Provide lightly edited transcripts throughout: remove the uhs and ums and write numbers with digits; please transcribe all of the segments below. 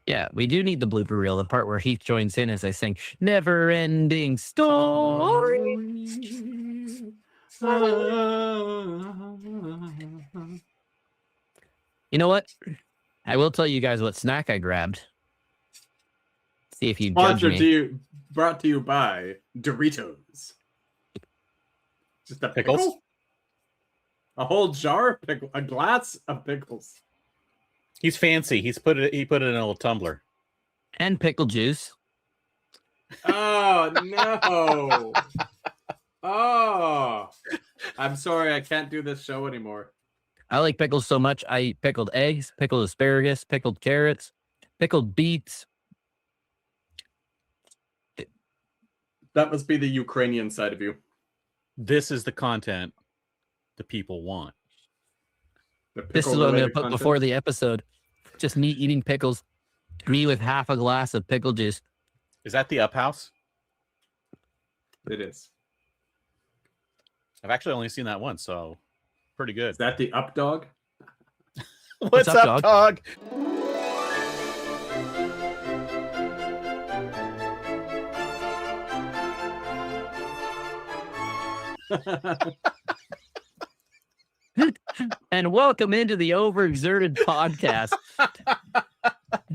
Yeah, we do need the blooper reel, the part where Heath joins in as I sing "Never Ending Story." You know what? I will tell you guys what snack I grabbed. See if you judge me. Brought to you by Doritos. Just a Pickles? a whole jar of pickles, a glass of pickles. He's fancy. He put it in a little tumbler. And pickle juice. Oh no! Oh, I'm sorry, I can't do this show anymore. I like pickles so much. I eat pickled eggs, pickled asparagus, pickled carrots, pickled beets. That must be the Ukrainian side of you. This is the content the people want. This is what I'm going to put before the episode. Just me eating pickles. Me with half a glass of pickle juice. Is that the Up House? It is. I've actually only seen that once, so pretty good. Is that the Up Dog? What's up, dog? And welcome into the Overexerted podcast,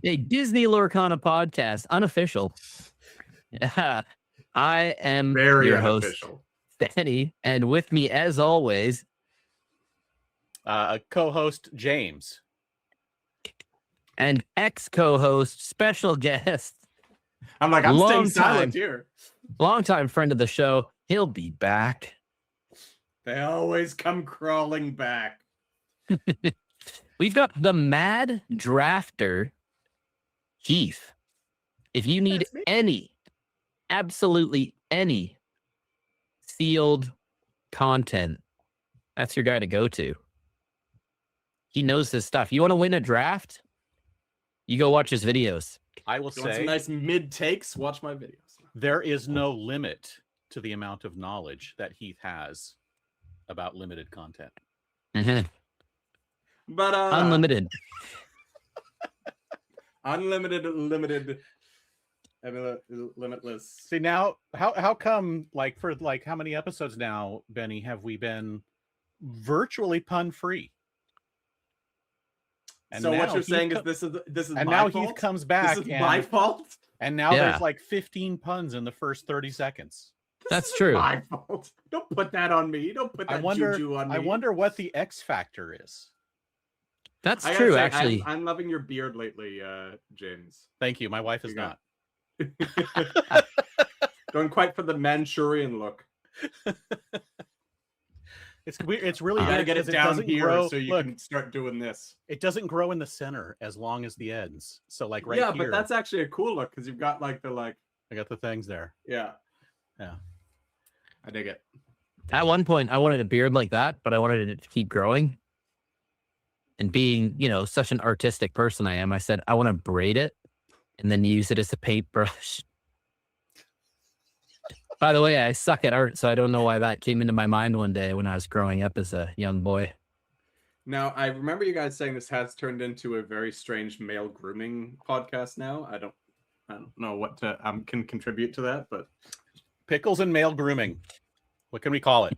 a Disney Lorcana podcast, unofficial. I am Very your unofficial. host, Benny, and with me, as always, Co-host James and ex-co-host, special guest. I'm like, I'm staying silent here. Longtime friend of the show. He'll be back. They always come crawling back. We've got the mad drafter, Heath. If you need absolutely any sealed content, that's your guy to go to. He knows his stuff. You want to win a draft? You go watch his videos. I will You want say, some nice mid takes? Watch my videos. there is no limit to the amount of knowledge that Heath has about limited content. Mm-hmm. But Unlimited. Unlimited, limited, limitless. See, now how come, like, for like how many episodes now, Benny, have we been virtually pun free? And so what now you're Heath saying is this is and my now fault? Heath comes back. This is my fault. And now Yeah. there's like 15 puns in the first 30 seconds. That's This is true. My fault. Don't put that on me. Don't put that juju on me. I wonder what the X factor is. That's I gotta true, say, actually. I'm loving your beard lately, James. Thank you. My wife is not. Going quite for the Manchurian look. It's weird. It's really You gotta weird get it 'cause down doesn't here grow. so you Look, can start doing this. it doesn't grow in the center as long as the ends. So like right yeah, here, but that's actually a cool look because you've got like the I got the things there. yeah. I dig it. At one point, I wanted a beard like that, but I wanted it to keep growing. And being, such an artistic person I am, I said, I want to braid it and then use it as a paintbrush. By the way, I suck at art, so I don't know why that came into my mind one day when I was growing up as a young boy. Now, I remember you guys saying this has turned into a very strange male grooming podcast now. I don't know what to can contribute to that, but pickles and male grooming. What can we call it?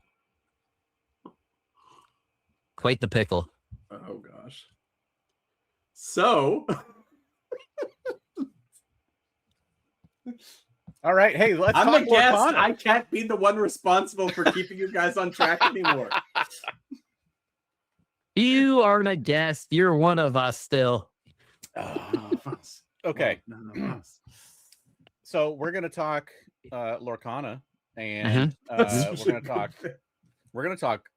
Quite the pickle. oh gosh. So All right, hey, let's I'm talk the guest. Lorcana. I can't be the one responsible for keeping you guys on track anymore. You aren't a guest. You're one of us still. Okay. None of us. So we're gonna talk Lorcana, and we're gonna talk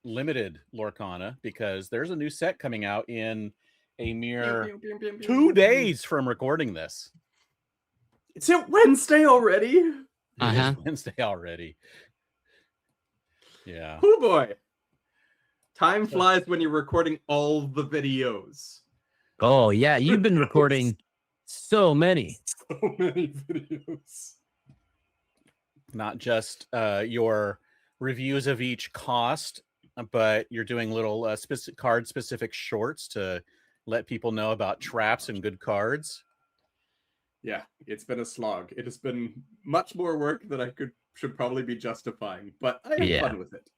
limited Lorcana because there's a new set coming out in a mere 2 days from recording this. It's Wednesday already. It is Wednesday already. Yeah. Oh boy. Time flies when you're recording all the videos. Oh, yeah. You've been recording so many. So many videos. Not just your reviews of each cost, but you're doing little card-specific shorts to let people know about traps and good cards. Yeah, it's been a slog. It has been much more work than I should probably be justifying, but I have fun with it.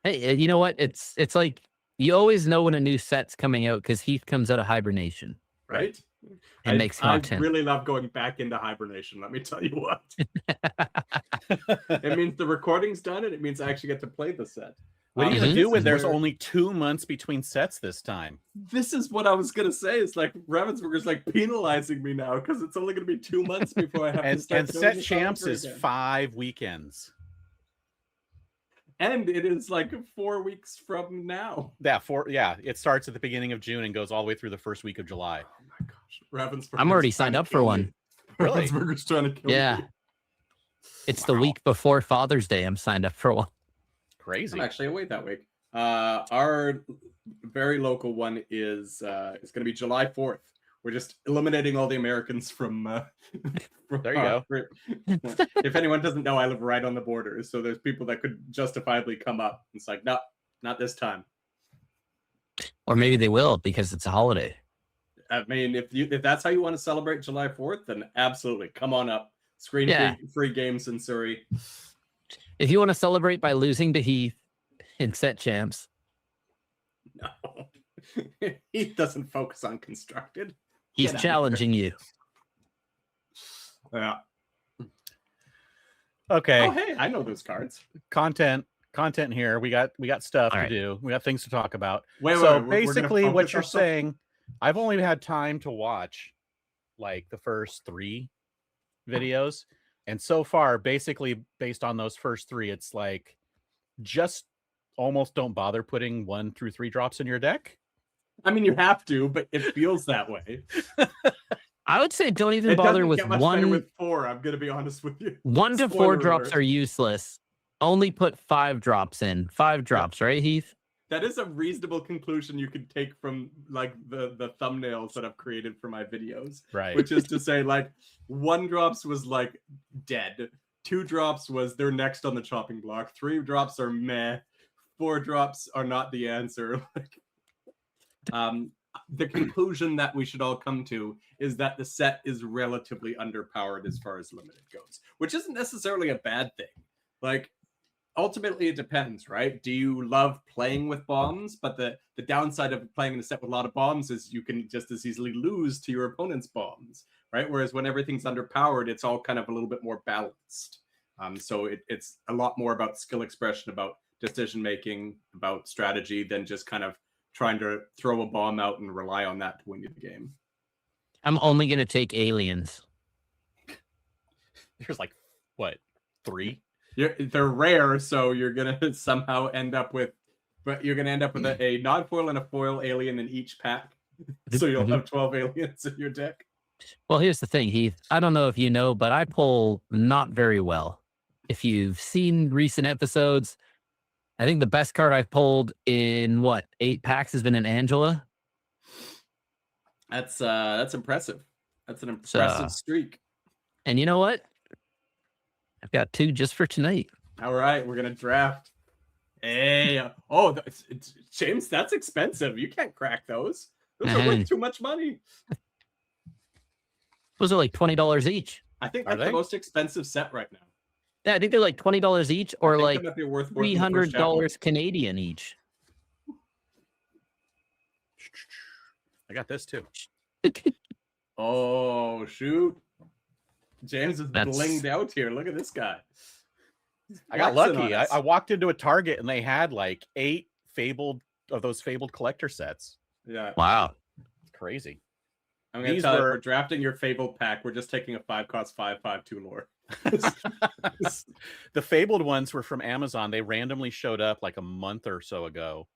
Hey, you know what? It's like you always know when a new set's coming out because Heath comes out of hibernation, Right? and makes content. I really love going back into hibernation, let me tell you what. It means the recording's done, and it means I actually get to play the set. What are you going to do when there's only 2 months between sets this time? This is what I was going to say. It's like Ravensburger's like penalizing me now because it's only going to be 2 months before I have to start. And Set Champs is 5 weekends. And it is like 4 weeks from now. Yeah, it starts at the beginning of June and goes all the way through the first week of July. Oh my gosh. Ravensburger's I'm already signed up for one. Really? Ravensburger's trying to kill me. It's the week before Father's Day. I'm signed up for one. Crazy. I'm actually away that week. Our very local one is it's going to be July 4th. We're just eliminating all the Americans from there you go. If anyone doesn't know, I live right on the border, so there's people that could justifiably come up. It's like, no, not this time. Or maybe they will because it's a holiday. I mean, if that's how you want to celebrate July 4th, then absolutely come on up. Free games in Surrey. If you want to celebrate by losing to Heath in Set Champs. No. Heath doesn't focus on constructed. He's challenging you. Yeah. Okay. Oh, hey, I know those cards. Content here. We got stuff to do. We got things to talk about. Wait, basically what you're saying, I've only had time to watch like the first 3 videos. And so far, basically based on those first 3, it's like just almost don't bother putting 1 through 3 drops in your deck. I mean, you have to, but it feels that way. I would say don't even bother with 1. With 4, I'm going to be honest with you. 1 to 4 drops are useless. Only put 5 drops in. 5 drops, right, Heath? That is a reasonable conclusion you can take from like the thumbnails that I've created for my videos. Right. Which is to say, like, 1 drops was like dead. 2 drops was they're next on the chopping block. 3 drops are meh. 4 drops are not the answer. The conclusion that we should all come to is that the set is relatively underpowered as far as limited goes, which isn't necessarily a bad thing. Like, ultimately, it depends, right? Do you love playing with bombs? But the downside of playing in a set with a lot of bombs is you can just as easily lose to your opponent's bombs, right? Whereas when everything's underpowered, it's all kind of a little bit more balanced. So it's a lot more about skill expression, about decision-making, about strategy than just kind of trying to throw a bomb out and rely on that to win you the game. I'm only going to take aliens. There's like, what, 3? They're rare, so you're going to somehow end up with a non-foil and a foil alien in each pack. So you'll have 12 aliens in your deck. Well, here's the thing, Heath. I don't know if you know, but I pull not very well. If you've seen recent episodes, I think the best card I've pulled in 8 packs has been an Angela. That's impressive. That's an impressive streak. And you know what? I've got 2 just for tonight. All right, we're gonna draft. Hey, James, that's expensive. You can't crack those. Those are worth too much money. Those are like $20 each. I think that's the most expensive set right now. Yeah, I think they're like $20 each, or like $300 Canadian each. I got this too. Oh shoot! James is blinged out here. Look at this guy. I got lucky. I walked into a Target and they had like 8 those fabled collector sets. Yeah. Wow. It's crazy. I'm gonna tell you, we're drafting your fabled pack. We're just taking a 5-cost 5/5/2 lore. The fabled ones were from Amazon. They randomly showed up like a month or so ago,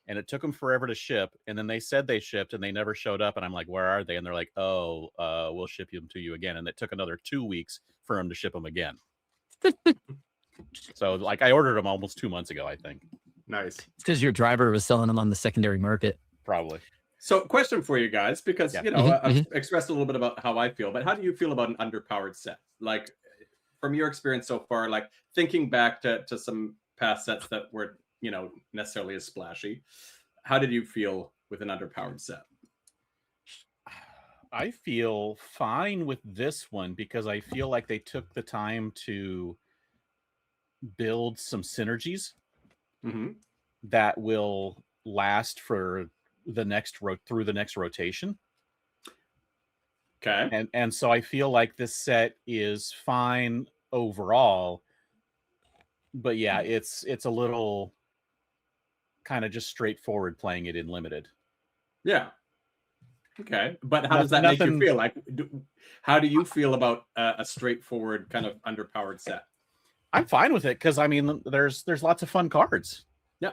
and it took them forever to ship. And then they said they shipped, and they never showed up. And I'm like, "Where are they?" And they're like, "Oh, we'll ship them to you again." And it took another 2 weeks for them to ship them again. So, like, I ordered them almost 2 months ago, I think. Nice. It's because your driver was selling them on the secondary market. Probably. So, question for you guys, because I've expressed a little bit about how I feel, but how do you feel about an underpowered set? Like, from your experience so far, like thinking back to some past sets that weren't, necessarily as splashy, how did you feel with an underpowered set? I feel fine with this one because I feel like they took the time to build some synergies that will last for through the next rotation. Okay. And so I feel like this set is fine overall. But yeah, it's a little kind of just straightforward playing it in limited. Yeah. Okay. But how does that make you feel? Like, how do you feel about a straightforward kind of underpowered set? I'm fine with it because I mean, there's lots of fun cards. Yeah.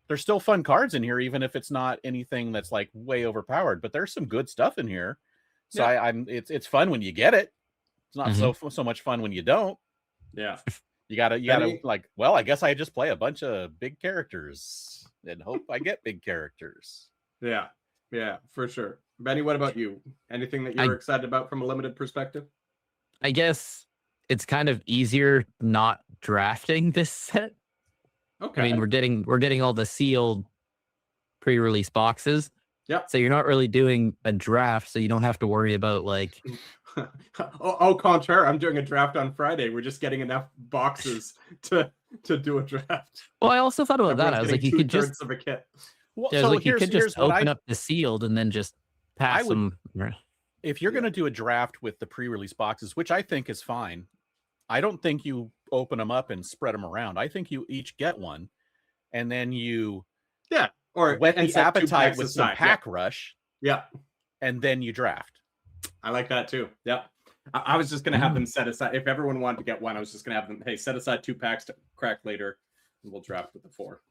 There's still fun cards in here, even if it's not anything that's like way overpowered. But there's some good stuff in here. So yeah. It's fun when you get it. It's not so much fun when you don't. Yeah. You gotta like, well, I guess I just play a bunch of big characters and hope I get big characters. Yeah. Yeah, for sure. Benny, what about you? Anything that you're excited about from a limited perspective? I guess it's kind of easier not drafting this set. Okay. I mean, we're getting all the sealed pre-release boxes. Yeah. So you're not really doing a draft, so you don't have to worry about like au contraire, I'm doing a draft on Friday. We're just getting enough boxes to do a draft. Well, I also thought about that. I was like, you could just of a kit. Well, yeah, so like you could just open up the sealed and then just pass them. If you're going to do a draft with the pre-release boxes, which I think is fine, I don't think you open them up and spread them around. I think you each get one, and then you or whet the appetite with some pack rush. Yeah, and then you draft. I like that too. Yeah, I was just going to have them set aside. If everyone wanted to get one, I was just going to have them, hey, set aside 2 packs to crack later, and we'll draft with the 4.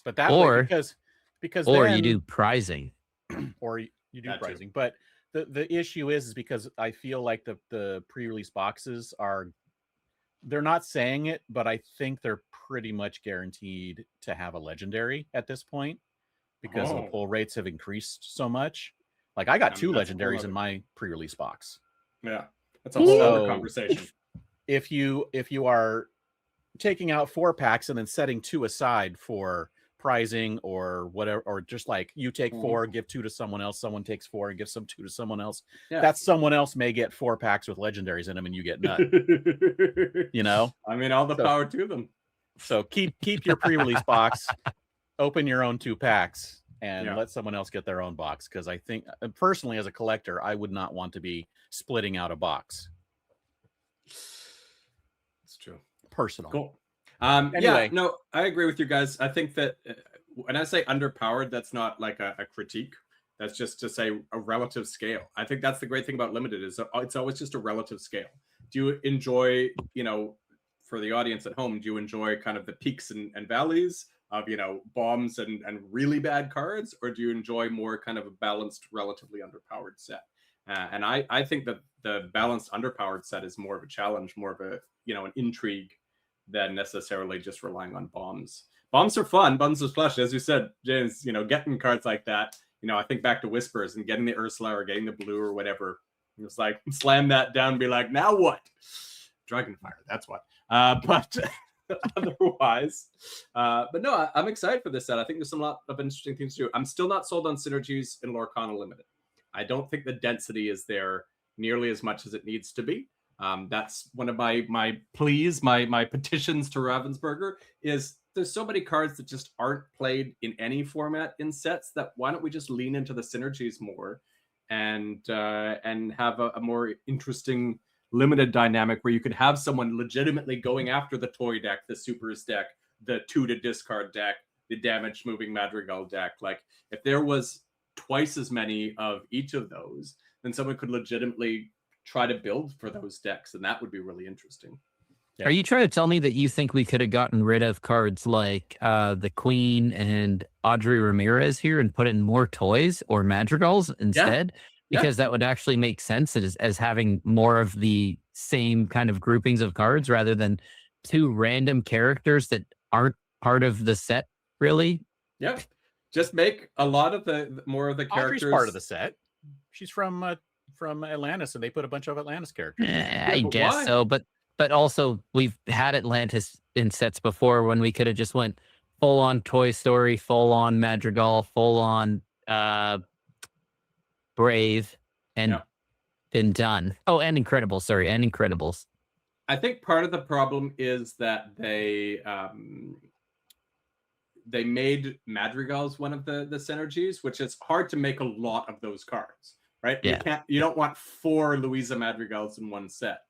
But that way, because or then, you do prizing, or you do prizing. Too. But the issue is because I feel like the pre-release boxes they're not saying it, but I think they're pretty much guaranteed to have a legendary at this point because the pull rates have increased so much. Like I got 2 legendaries in my pre-release box. Yeah, that's a whole other conversation. If you are taking out 4 packs and then setting 2 aside for prizing or whatever, or just like you take 4, give 2 to someone else, someone takes 4 and gives some 2 to someone else. Yeah. That someone else may get 4 packs with legendaries in them and you get none. You know? I mean, all the power to them. So keep your pre-release box, open your own 2 packs, and let someone else get their own box. Because I think, personally, as a collector, I would not want to be splitting out a box. It's true. Personal. Cool. Anyway. Yeah, no, I agree with you guys. I think that when I say underpowered, that's not like a critique. That's just to say a relative scale. I think that's the great thing about limited is it's always just a relative scale. Do you enjoy, for the audience at home, do you enjoy kind of the peaks and valleys of, bombs and really bad cards? Or do you enjoy more kind of a balanced, relatively underpowered set? And I think that the balanced underpowered set is more of a challenge, more of a, an intrigue than necessarily just relying on bombs. Bombs are fun. Bombs are flush. As you said, James, getting cards like that, I think back to Whispers and getting the Ursula or getting the blue or whatever. It's like, slam that down and be like, now what? Dragonfire, that's what. But otherwise, but no, I'm excited for this set. I think there's a lot of interesting things to do. I'm still not sold on synergies in Lorcana Limited. I don't think the density is there nearly as much as it needs to be. That's one of my pleas, my petitions to Ravensburger is there's so many cards that just aren't played in any format in sets that why don't we just lean into the synergies more and have a more interesting limited dynamic where you could have someone legitimately going after the toy deck, the supers deck, the 2 to discard deck, the damage moving Madrigal deck. Like if there was twice as many of each of those, then someone could legitimately try to build for those decks, and that would be really interesting. Yeah. Are you trying to tell me that you think we could have gotten rid of cards like the Queen and Audrey Ramirez here and put in more toys or Madrigals instead? Yeah. Because that would actually make sense as having more of the same kind of groupings of cards rather than 2 random characters that aren't part of the set, really? Yep. Just make a lot of the more of the characters. Audrey's part of the set. She's from Atlantis, and they put a bunch of Atlantis characters. I guess so, but also we've had Atlantis in sets before when we could have just went full on Toy Story, full on Madrigal, full on Brave, and been done. Oh, and Incredibles. Sorry, and Incredibles. I think part of the problem is that they made Madrigals one of the synergies, which is hard to make a lot of those cards, right? Yeah. You don't want 4 Louisa Madrigals in one set.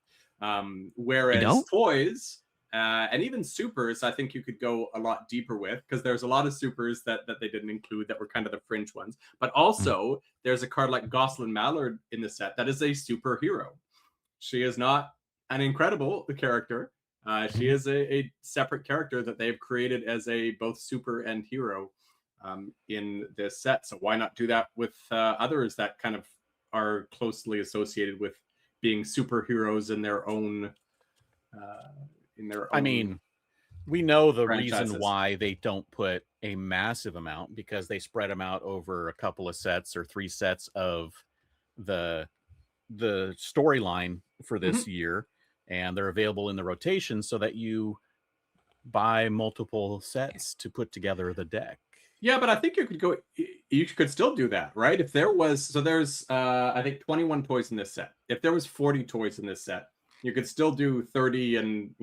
Whereas don't? toys and even supers, I think you could go a lot deeper with, because there's a lot of supers that they didn't include that were kind of the fringe ones. But also, there's a card like Gosselin Mallard in the set that is a superhero. She is not an incredible character. She is a separate character that they've created as a both super and hero in this set. So why not do that with others that kind of are closely associated with being superheroes in their own? I mean, we know the franchises. reason why they don't put a massive amount, because they spread them out over a couple of sets or 3 sets of the storyline for this year, and they're available in the rotation so that you buy multiple sets to put together the deck. Yeah, but I think you could still do that, right? If there was, so there's I think 21 toys in this set. If there was 40 toys in this set, you could still do 30 and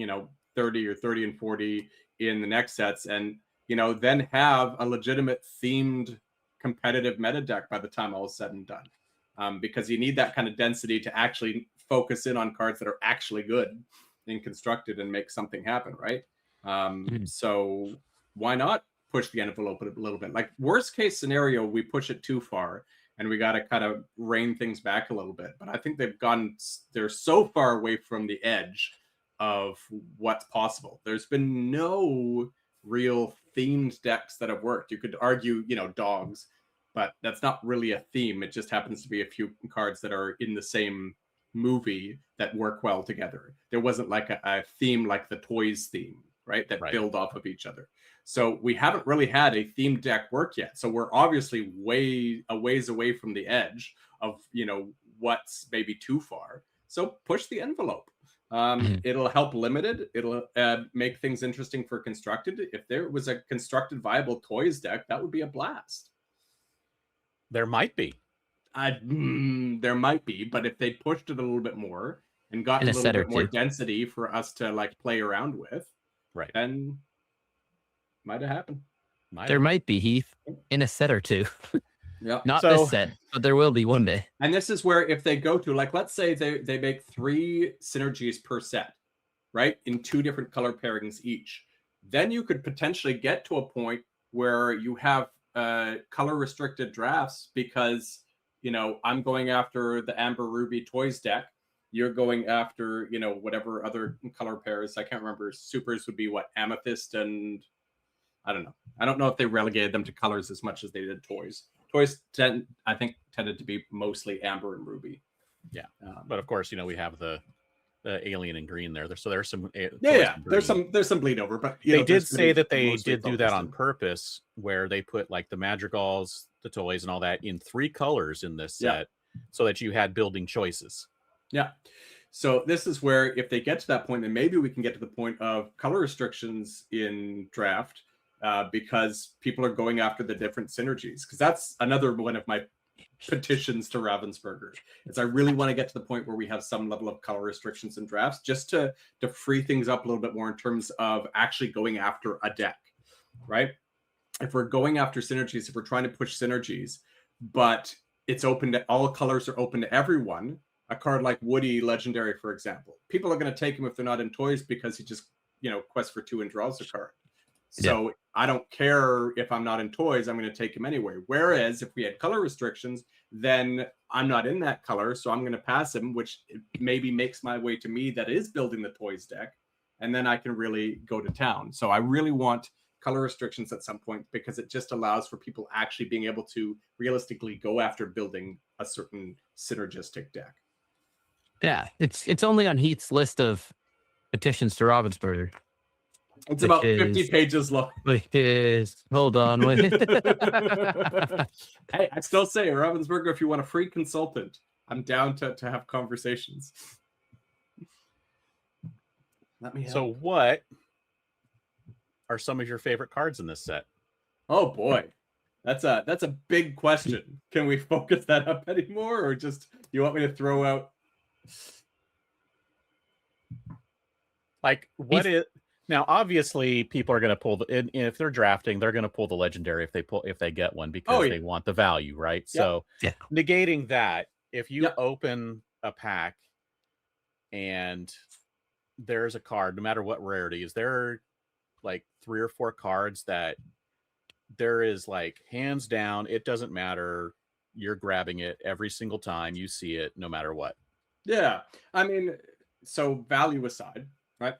30 or 30 and 40 in the next sets, and then have a legitimate themed competitive meta deck by the time all is said and done. Because you need that kind of density to actually focus in on cards that are actually good and constructed and make something happen, right? So why not push the envelope a little bit? Like, worst case scenario, we push it too far and we got to kind of rein things back a little bit. But I think they're so far away from the edge of what's possible. There's been no real themed decks that have worked. You could argue, dogs, but that's not really a theme. It just happens to be a few cards that are in the same movie that work well together. There wasn't like a theme like the toys theme, right? That build off of each other. So we haven't really had a themed deck work yet. So we're obviously a ways away from the edge of, what's maybe too far. So push the envelope. It'll help limited. It'll make things interesting for constructed. If there was a constructed viable toys deck, that would be a blast. There might be. There might be, but if they pushed it a little bit more and got a little bit more density for us to play around with, then might have happened. There might be, Heath, in a set or two. Yeah, not this set, but there will be one day. And this is where, if they go to, let's say they make 3 synergies per set, right, in 2 different color pairings each, then you could potentially get to a point where you have color restricted drafts, because I'm going after the Amber Ruby Toys deck, you're going after whatever other color pairs. I can't remember. Supers would be what, Amethyst, and I don't know if they relegated them to colors as much as they did toys. Toys I think tended to be mostly Amber and Ruby. Yeah, but of course we have the alien in green there. So there's some there's some bleed over, but they did say that they did do that on purpose, where they put the Madrigals, the toys, and all that in 3 colors in this set, so that you had building choices. Yeah. So this is where, if they get to that point, then maybe we can get to the point of color restrictions in draft, because people are going after the different synergies. Because that's another one of my petitions to Ravensburger, is I really want to get to the point where we have some level of color restrictions in drafts, just to free things up a little bit more in terms of actually going after a deck, right? If we're going after synergies, if we're trying to push synergies, but it's open to all colors, are open to everyone. A card like Woody Legendary, for example, people are going to take him if they're not in toys, because he just quests for 2 and draws a card. So I don't care if I'm not in toys, I'm going to take him anyway. Whereas if we had color restrictions, then I'm not in that color, so I'm going to pass him, which maybe makes my way to me that is building the toys deck, and then I can really go to town. So I really want color restrictions at some point, because it just allows for people actually being able to realistically go after building a certain synergistic deck. Yeah, it's only on Heath's list of petitions to Ravensburger. It's about 50 pages long. Hold on. Wait. Hey, I still say, Ravensburger, if you want a free consultant, I'm down to have conversations. Let me help. So what are some of your favorite cards in this set? Oh boy. That's a big question. Can we focus that up anymore, or just you want me to throw out? Like, what is now? Obviously, people are going to pull if they're drafting, they're going to pull the legendary if they get one because they want the value, right? Yeah. So, negating that, if you Yeah. open a pack and there's a card, no matter what rarity, is there like 3 or 4 cards that there is like hands down, it doesn't matter, you're grabbing it every single time you see it, no matter what? Yeah, I mean, so value aside, right?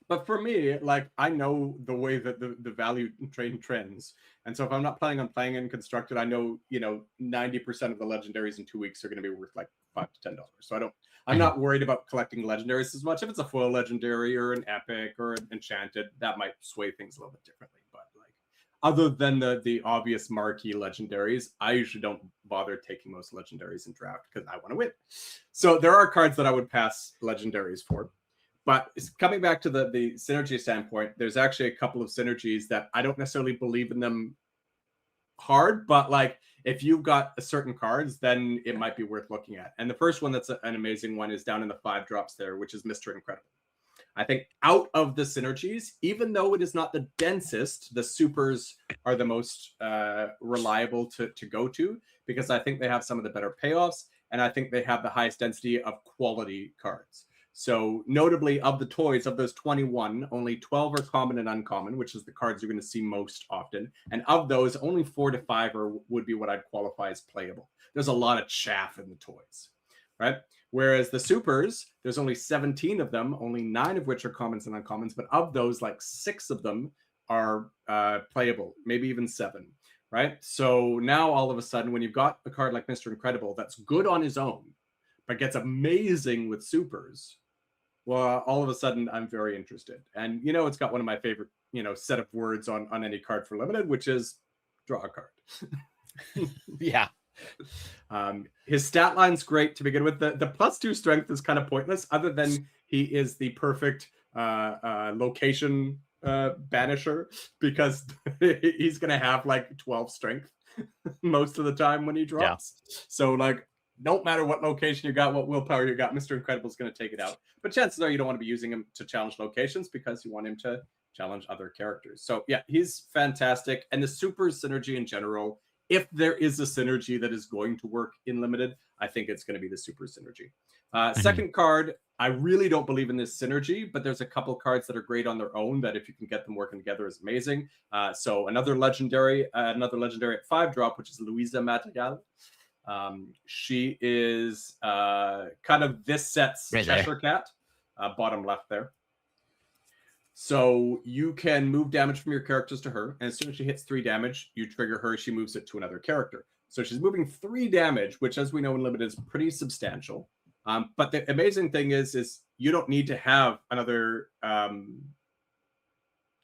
But for me, like, I know the way that the value train trends. And so if I'm not planning on playing in constructed, I know, 90% of the legendaries in 2 weeks are going to be worth like $5 to $10. So I'm not worried about collecting legendaries as much. If it's a foil legendary or an epic or an enchanted, that might sway things a little bit differently. But like, other than the obvious marquee legendaries, I usually don't bother taking most legendaries in draft because I want to win. So there are cards that I would pass legendaries for. But coming back to the synergy standpoint, there's actually a couple of synergies that I don't necessarily believe in them hard, but like if you've got a certain cards, then it might be worth looking at. And the first one that's an amazing one is down in the 5 drops there, which is Mr. Incredible. I think out of the synergies, even though it is not the densest, the supers are the most reliable to go to, because I think they have some of the better payoffs, and I think they have the highest density of quality cards. So notably, of the toys, of those 21, only 12 are common and uncommon, which is the cards you're going to see most often. And of those, only 4 to 5 would be what I'd qualify as playable. There's a lot of chaff in the toys, right? Whereas the supers, there's only 17 of them, only 9 of which are commons and uncommons. But of those, like 6 of them are playable, maybe even 7, right? So now all of a sudden, when you've got a card like Mr. Incredible that's good on his own, but gets amazing with supers, well, all of a sudden, I'm very interested. And, it's got one of my favorite, set of words on any card for limited, which is draw a card. Yeah. His stat line's great to begin with. The +2 strength is kind of pointless, other than he is the perfect location banisher, because he's going to have like 12 strength most of the time when he drops. Yeah. So like, no matter what location you got, what willpower you got, Mr. Incredible is going to take it out. But chances are you don't want to be using him to challenge locations because you want him to challenge other characters. So yeah, he's fantastic. And the super synergy in general, if there is a synergy that is going to work in limited, I think it's going to be the super synergy. Second card, I really don't believe in this synergy, but there's a couple cards that are great on their own that if you can get them working together is amazing. So another legendary at 5 drop, which is Luisa Matagal. She is kind of this set's right Cheshire Cat, bottom left there. So you can move damage from your characters to her, and as soon as she hits 3 damage, you trigger her, she moves it to another character. So she's moving 3 damage, which as we know in limited is pretty substantial. But the amazing thing is you don't need to have another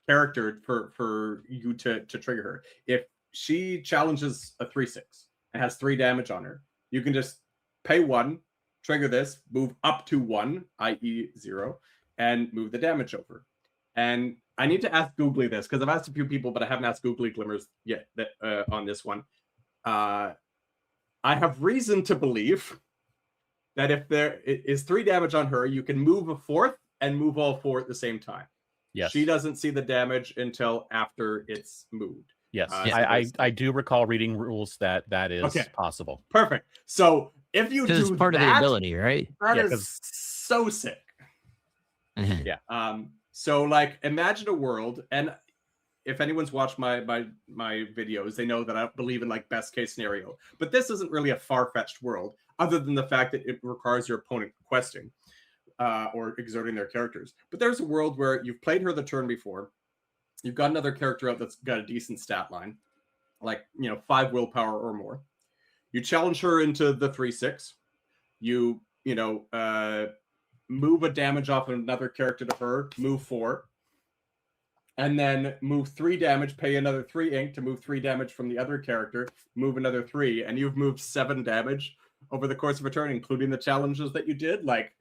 character for you to trigger her. If she challenges a 3/6 and has 3 damage on her, you can just pay 1, trigger this, move up to 1, i.e. 0, and move the damage over. And I need to ask Googly this, because I've asked a few people, but I haven't asked Googly Glimmers yet on this one. I have reason to believe that if there is 3 damage on her, you can move a 4th and move all 4 at the same time. Yes. She doesn't see the damage until after it's moved. Yes, I do recall reading rules that is possible. Perfect. So if you do it's part of the ability, right? That is so sick. Yeah. So like, imagine a world, and if anyone's watched my videos, they know that I don't believe in like best case scenario. But this isn't really a far-fetched world, other than the fact that it requires your opponent questing or exerting their characters. But there's a world where you've played her the turn before. You've got another character out that's got a decent stat line, like 5 willpower or more. You challenge her into the 3/6. You move a damage off of another character to her, move 4, and then move 3 damage, pay another 3 ink to move 3 damage from the other character, move another 3, and you've moved 7 damage over the course of a turn, including the challenges that you did. Like,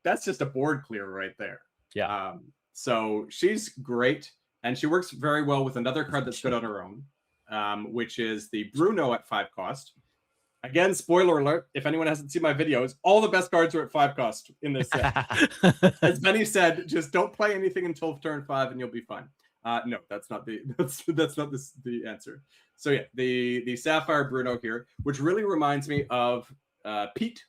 that's just a board clear right there. Yeah. So she's great, and she works very well with another card that's good on her own. which is the Bruno at 5 cost. Again, spoiler alert, if anyone hasn't seen my videos, all the best cards are at 5 cost in this set. As Benny said, just don't play anything until turn 5 and you'll be fine. No, that's not the the answer. So yeah, the Sapphire Bruno here, which really reminds me of Pete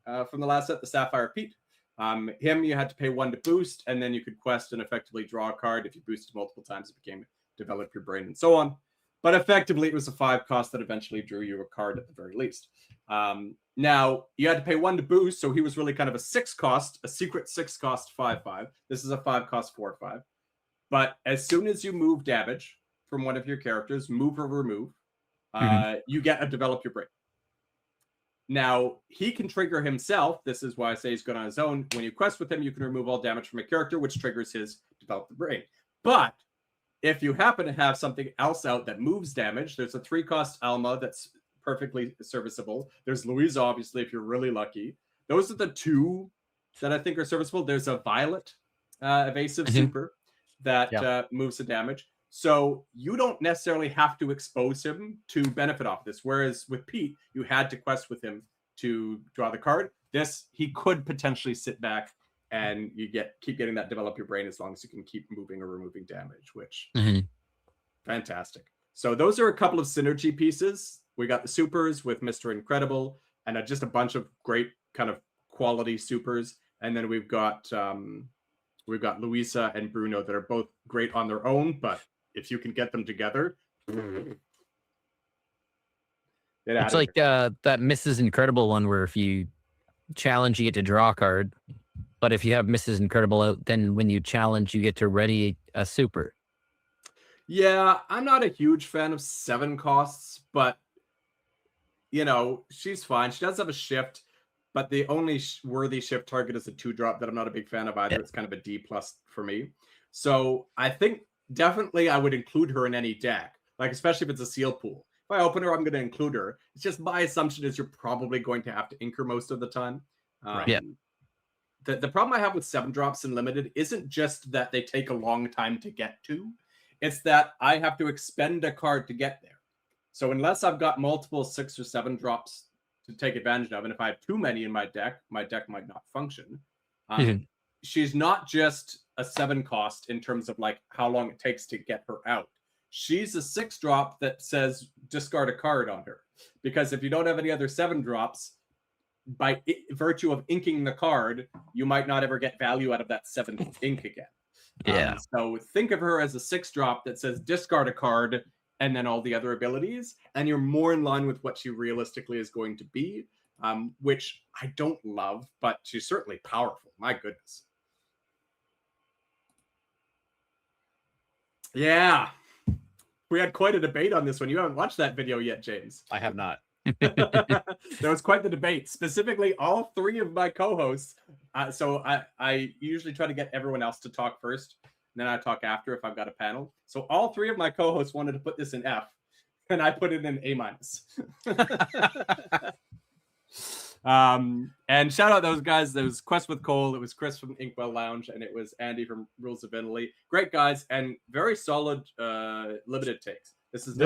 from the last set, the Sapphire Pete. Him, you had to pay 1 to boost, and then you could quest and effectively draw a card. If you boosted multiple times, it became Develop Your Brain and so on. But effectively, it was a 5 cost that eventually drew you a card at the very least. Now, you had to pay 1 to boost, so he was really kind of a 6 cost, a secret 6 cost 5/5. This is a 5 cost 4/5. But as soon as you move damage from one of your characters, move or remove, you get a Develop Your Brain. Now, he can trigger himself. This is why I say he's good on his own. When you quest with him, you can remove all damage from a character, which triggers his Develop the Brain. But if you happen to have something else out that moves damage, there's a 3 cost Alma that's perfectly serviceable. There's Louisa, obviously, if you're really lucky. Those are the 2 that I think are serviceable. There's a Violet evasive super that moves the damage. So you don't necessarily have to expose him to benefit off this. Whereas with Pete, you had to quest with him to draw the card. This, he could potentially sit back and you keep getting that Develop Your Brain as long as you can keep moving or removing damage, which fantastic. So those are a couple of synergy pieces. We got the supers with Mr. Incredible and just a bunch of great kind of quality supers. And then we've got Louisa and Bruno that are both great on their own, but if you can get them together, it's like that Mrs. Incredible one where if you challenge, you get to draw a card. But if you have Mrs. Incredible out, then when you challenge, you get to ready a super. Yeah, I'm not a huge fan of 7 costs, but she's fine. She does have a shift, but the only worthy shift target is a 2-drop that I'm not a big fan of either. Yeah. It's kind of a D+ for me. So I think definitely I would include her in any deck, like especially if it's a seal pool. If I open her, I'm going to include her. It's just my assumption is you're probably going to have to ink her most of the time. Yeah. The problem I have with 7-drops in limited isn't just that they take a long time to get to. It's that I have to expend a card to get there. So unless I've got multiple 6 or 7 drops to take advantage of, and if I have too many in my deck might not function. She's not just a 7 cost in terms of like how long it takes to get her out. She's a 6-drop that says discard a card on her. Because if you don't have any other 7-drops, by virtue of inking the card, you might not ever get value out of that 7th ink again. Yeah. So think of her as a 6-drop that says discard a card and then all the other abilities, and you're more in line with what she realistically is going to be, which I don't love, but she's certainly powerful. My goodness. Yeah. We had quite a debate on this one. You haven't watched that video yet, James. I have not. There was quite the debate. Specifically, all 3 of my co-hosts. So I usually try to get everyone else to talk first, and then I talk after if I've got a panel. So all 3 of my co-hosts wanted to put this in F, and I put it in A-. And shout out those guys. There was Quest with Cole, it was Chris from Inkwell Lounge, and it was Andy from Rules of Italy. Great guys and very solid limited takes. This is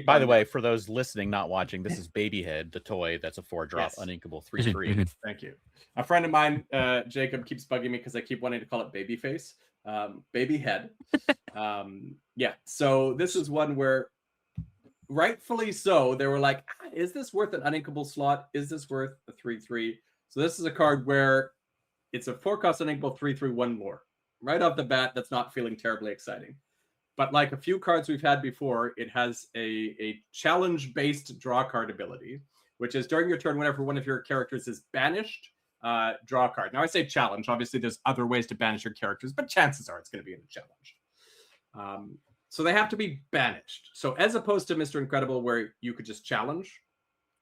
by the way, for those listening, not watching, this is Babyhead, the toy that's a 4-drop uninkable 3/3. Thank you. A friend of mine, Jacob, keeps bugging me because I keep wanting to call it Babyface. Babyhead. Yeah. So this is one where, rightfully so, they were like, is this worth an uninkable slot? Is this worth a 3/3? So this is a card where it's a 4-cost uninkable 3/3 lore. Right off the bat, that's not feeling terribly exciting. But like a few cards we've had before, it has a challenge-based draw card ability, which is during your turn, whenever one of your characters is banished, draw a card. Now I say challenge. Obviously, there's other ways to banish your characters, but chances are it's going to be in a challenge. So they have to be banished. So as opposed to Mr. Incredible, where you could just challenge,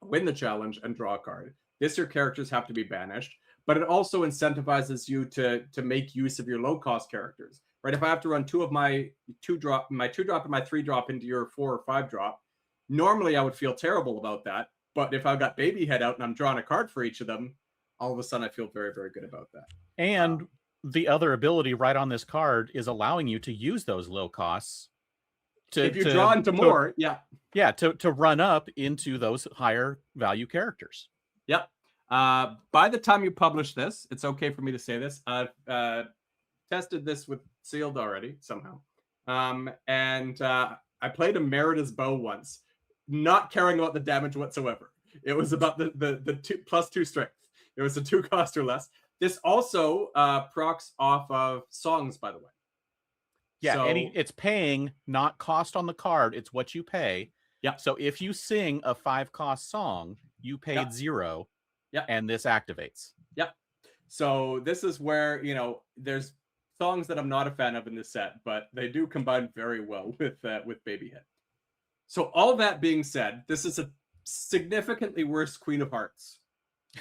win the challenge, and draw a card, your characters have to be banished. But it also incentivizes you to make use of your low-cost characters. Right? If I have to run 2 of my 2-drop, and my 3-drop into your 4 or 5-drop, normally I would feel terrible about that. But if I've got Babyhead out and I'm drawing a card for each of them, all of a sudden I feel very, very good about that. And the other ability right on this card is allowing you to use those low costs if you draw into more, to run up into those higher value characters. Yep. By the time you publish this, it's okay for me to say this. I've tested this with sealed already somehow, and I played a Merida's bow once, not caring about the damage whatsoever. It was about the +2 strength. It was a 2 cost or less. This also procs off of songs, by the way. Yeah, so, it's paying, not cost on the card. It's what you pay. Yeah. So if you sing a 5 cost song, you paid 0. Yeah. And this activates. Yep. So this is where, you know, there's songs that I'm not a fan of in this set, but they do combine very well with Babyhead. So all that being said, this is a significantly worse Queen of Hearts.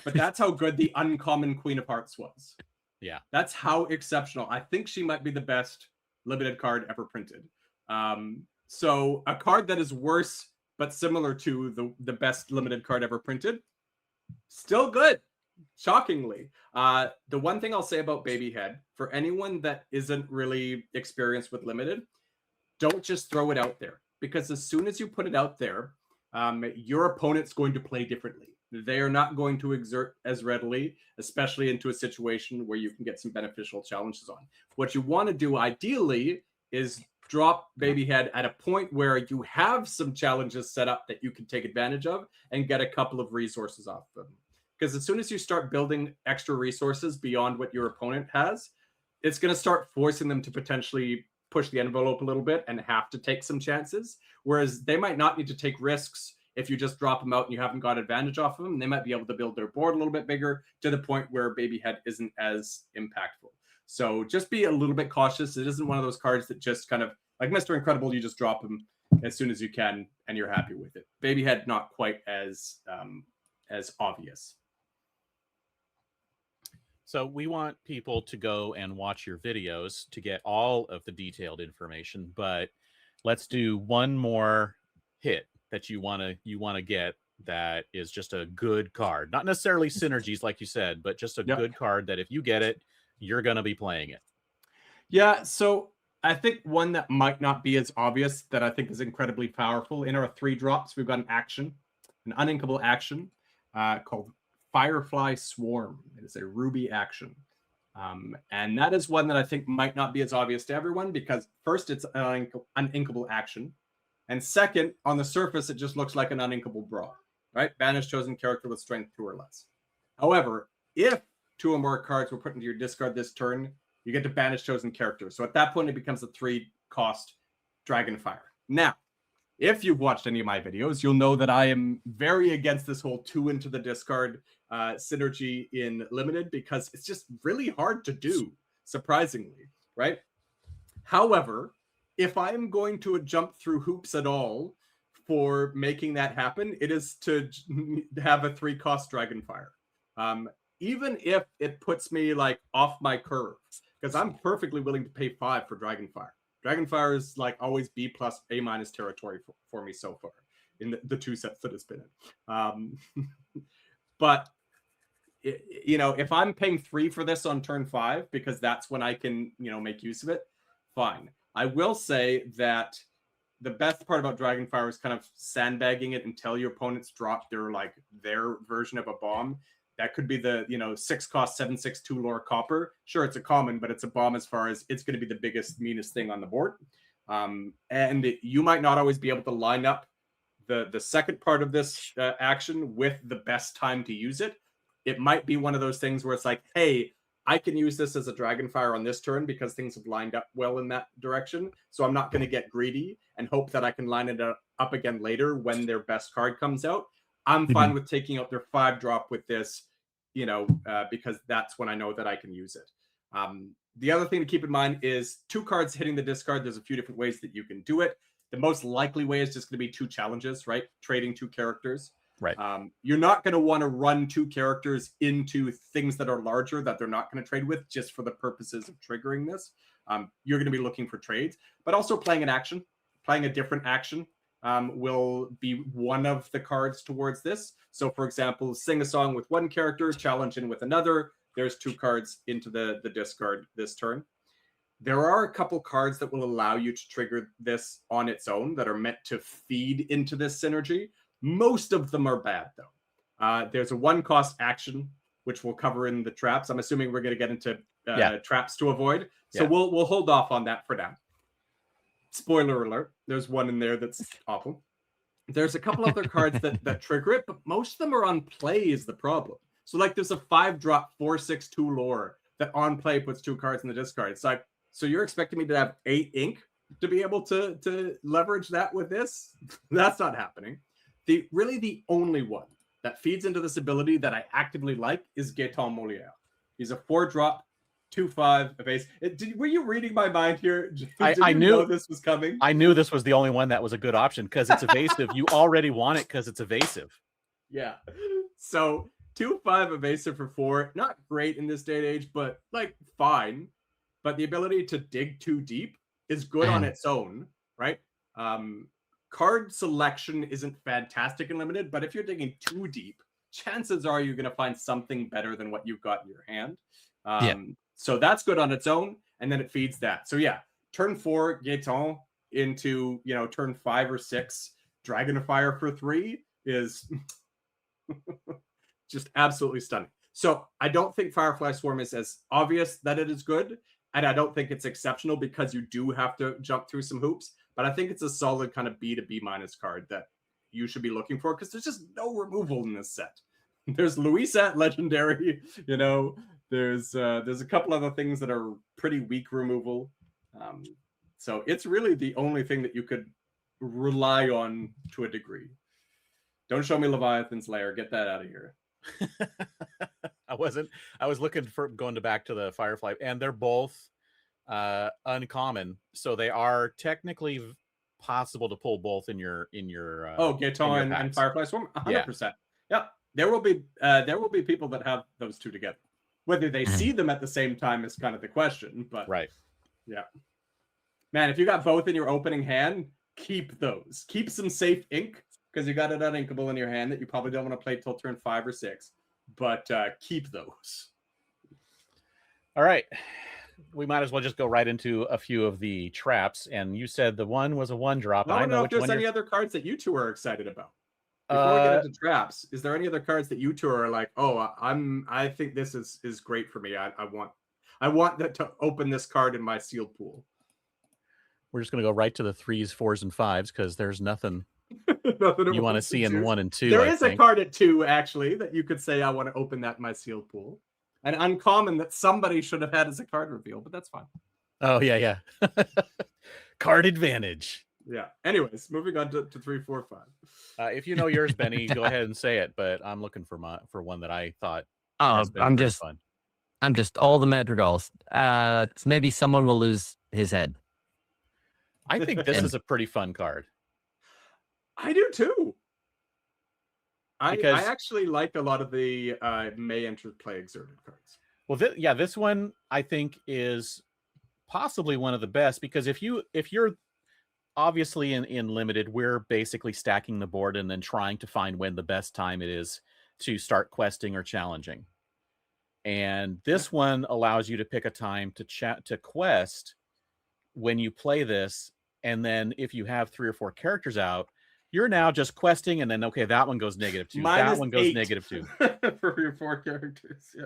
But that's how good the uncommon Queen of Hearts was. Yeah. That's how exceptional. I think she might be the best limited card ever printed. So a card that is worse but similar to the best limited card ever printed, still good, shockingly. The one thing I'll say about Babyhead, for anyone that isn't really experienced with limited, don't just throw it out there, because as soon as you put it out there, your opponent's going to play differently. They are not going to exert as readily, especially into a situation where you can get some beneficial challenges on. What you want to do ideally is drop Babyhead at a point where you have some challenges set up that you can take advantage of and get a couple of resources off them. Because as soon as you start building extra resources beyond what your opponent has, it's going to start forcing them to potentially push the envelope a little bit and have to take some chances. Whereas they might not need to take risks if you just drop them out and you haven't got advantage off of them. They might be able to build their board a little bit bigger to the point where Babyhead isn't as impactful. So just be a little bit cautious. It isn't one of those cards that just kind of, like Mr. Incredible, you just drop him as soon as you can and you're happy with it. Babyhead, not quite as obvious. So we want people to go and watch your videos to get all of the detailed information, but let's do one more hit that you want to get that is just a good card. Not necessarily synergies like you said, but just a good card that if you get it, you're going to be playing it. Yeah, so I think one that might not be as obvious that I think is incredibly powerful. In our 3 drops, we've got an action, an uninkable action called Firefly Swarm. It is a ruby action. And that is one that I think might not be as obvious to everyone because first, it's an uninkable action. And second, on the surface, it just looks like an uninkable brawl, right? Banish chosen character with strength 2 or less. However, if 2 or more cards were put into your discard this turn, you get to banish chosen character. So at that point, it becomes a 3-cost Dragonfire. Now, if you've watched any of my videos, you'll know that I am very against this whole 2 into the discard synergy in Limited because it's just really hard to do, surprisingly, right? However, if I'm going to jump through hoops at all for making that happen, it is to have a 3-cost Dragonfire. Even if it puts me like off my curve, because I'm perfectly willing to pay 5 for Dragonfire. Dragonfire is like always B+ A- territory for me so far in the 2 sets that it's been in. But you know, if I'm paying 3 for this on turn 5 because that's when I can, you know, make use of it, fine. I will say that the best part about Dragonfire is kind of sandbagging it until your opponents drop their version of a bomb. That could be the, you know, 6-cost 7/6 2-lore copper. Sure, it's a common, but it's a bomb as far as it's going to be the biggest, meanest thing on the board. And you might not always be able to line up the second part of this action with the best time to use it. It might be one of those things where it's like, hey, I can use this as a Dragonfire on this turn because things have lined up well in that direction. So I'm not going to get greedy and hope that I can line it up again later when their best card comes out. I'm fine with taking out their 5-drop with this, you know, because that's when I know that I can use it. The other thing to keep in mind is 2 cards hitting the discard. There's a few different ways that you can do it. The most likely way is just going to be 2 challenges, right? Trading 2 characters. Right. You're not going to want to run 2 characters into things that are larger that they're not going to trade with just for the purposes of triggering this. You're going to be looking for trades, but also playing an action, playing a different action. Will be one of the cards towards this. So, for example, sing a song with one character, challenge in with another. There's 2 cards into the discard this turn. There are a couple cards that will allow you to trigger this on its own that are meant to feed into this synergy. Most of them are bad, though. There's a 1-cost action, which we'll cover in the traps. I'm assuming we're going to get into traps to avoid. So we'll hold off on that for now. Spoiler alert, there's one in there that's awful. There's a couple other cards that trigger it, but most of them are on play is the problem. So like there's a 5-drop 4/6/2 lore that on play puts 2 cards in the discard. It's like, so you're expecting me to have 8 ink to be able to leverage that with this? That's not happening. The only one that feeds into this ability that I actively like is Gaetan Moliere. He's a 4-drop 2/5 evase. Were you reading my mind here? I knew know this was coming. I knew this was the only one that was a good option because it's evasive. You already want it because it's evasive. Yeah. So 2/5 evasive for 4, not great in this day and age, but like fine. But the ability to dig too deep is good on its own, right? Card selection isn't fantastic and limited, but if you're digging too deep, chances are you're going to find something better than what you've got in your hand. So that's good on its own, and then it feeds that. So yeah, turn 4 Gaetan into turn 5 or 6 Dragon of Fire for 3 is just absolutely stunning. So I don't think Firefly Swarm is as obvious that it is good, and I don't think it's exceptional because you do have to jump through some hoops. But I think it's a solid kind of B to B- card that you should be looking for because there's just no removal in this set. There's Louisa at Legendary, There's a couple other things that are pretty weak removal. So it's really the only thing that you could rely on to a degree. Don't show me Leviathan's Lair. Get that out of here. I was looking for going back to the Firefly, and they're both uncommon, so they are technically possible to pull both in your Gaetan and Firefly Swarm. 100%. Yeah. There will be people that have those two together. Whether they see them at the same time is kind of the question, but right. Yeah. Man, if you got both in your opening hand, keep those. Keep some safe ink because you got an uninkable in your hand that you probably don't want to play till turn 5 or 6. But keep those. All right. We might as well just go right into a few of the traps. And you said the one was a 1-drop. I don't know if there's any other cards that you two are excited about. Before we get into traps, is there any other cards that you two are like, oh, I think this is great for me. I want that to open this card in my sealed pool. We're just going to go right to the 3s, 4s, and 5s because there's nothing you want to see in 1 and 2. There is a card at 2 actually that you could say I want to open that in my sealed pool. An uncommon that somebody should have had as a card reveal, but that's fine. Oh yeah. Card advantage. Yeah. Anyways, moving on to 3, 4, 5. If you know yours, Benny, go ahead and say it. But I'm looking for one that I thought. I'm just all the madrigals. Maybe someone will lose his head. I think this is a pretty fun card. I do too. I actually like a lot of the May Enter Play Exerted cards. Well, this one I think is possibly one of the best because if you're obviously in limited, we're basically stacking the board and then trying to find when the best time it is to start questing or challenging. And this one allows you to pick a time to quest when you play this. And then if you have 3 or 4 characters out, you're now just questing, and then that one goes -2. That one goes -2 for your 4 characters. Yeah.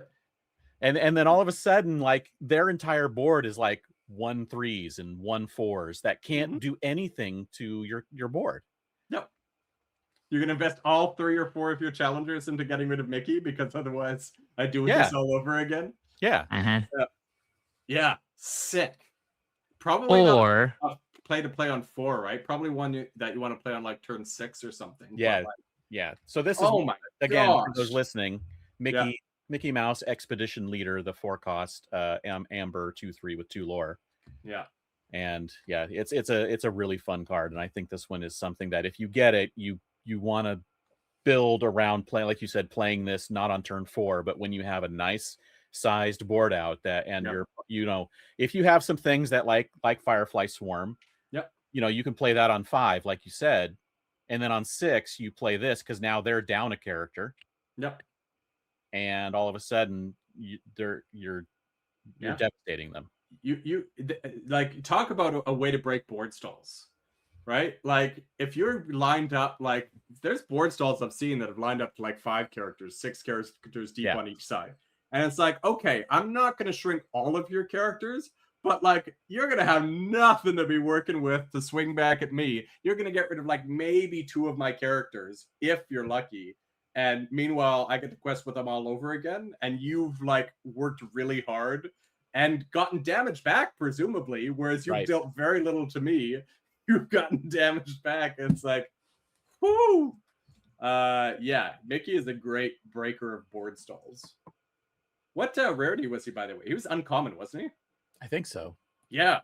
And then all of a sudden, like their entire board is like 1 3s and 1 4s that can't do anything to your board. No. You're gonna invest all 3 or 4 of your challengers into getting rid of Mickey because otherwise I do this all over again. Yeah. Yeah. Sick. Probably or not play on 4, right? Probably one that you want to play on like turn 6 or something. Yeah. Yeah. So this is again for those listening, Mickey Mouse Expedition Leader, the 4-cost Amber 2/3 with 2 lore. Yeah. And yeah, it's a really fun card. And I think this one is something that if you get it, you want to build around playing, like you said, playing this not on turn 4, but when you have a nice sized board out that and you're if you have some things that like Firefly Swarm, you can play that on 5, like you said, and then on 6 you play this because now they're down a character. And all of a sudden you're devastating them. like talk about a way to break board stalls, right? Like if you're lined up, like there's board stalls I've seen that have lined up to like 5 characters, 6 characters deep on each side. And it's like, okay, I'm not going to shrink all of your characters, but like you're going to have nothing to be working with to swing back at me. You're going to get rid of like maybe 2 of my characters if you're lucky. And meanwhile, I get to quest with them all over again. And you've like worked really hard and gotten damage back, presumably, whereas you've dealt very little to me. You've gotten damage back. It's like, whoo! Yeah, Mickey is a great breaker of board stalls. What rarity was he, by the way? He was uncommon, wasn't he? I think so. Yeah.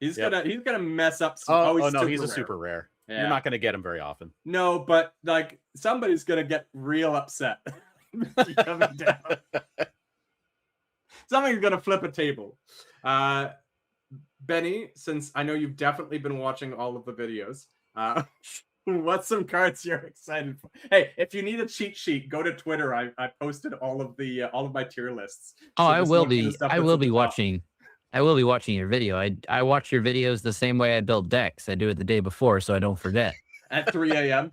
He's gonna mess up some. He's a super rare. Yeah. You're not gonna get him very often. No, but like somebody's gonna get real upset coming down. Somebody's gonna flip a table. Benny, since I know you've definitely been watching all of the videos, what's some cards you're excited for? Hey, if you need a cheat sheet, go to Twitter. I posted all of my tier lists. Oh, so I will be watching. I will be watching your video. I watch your videos the same way I build decks. I do it the day before so I don't forget. At 3 a.m.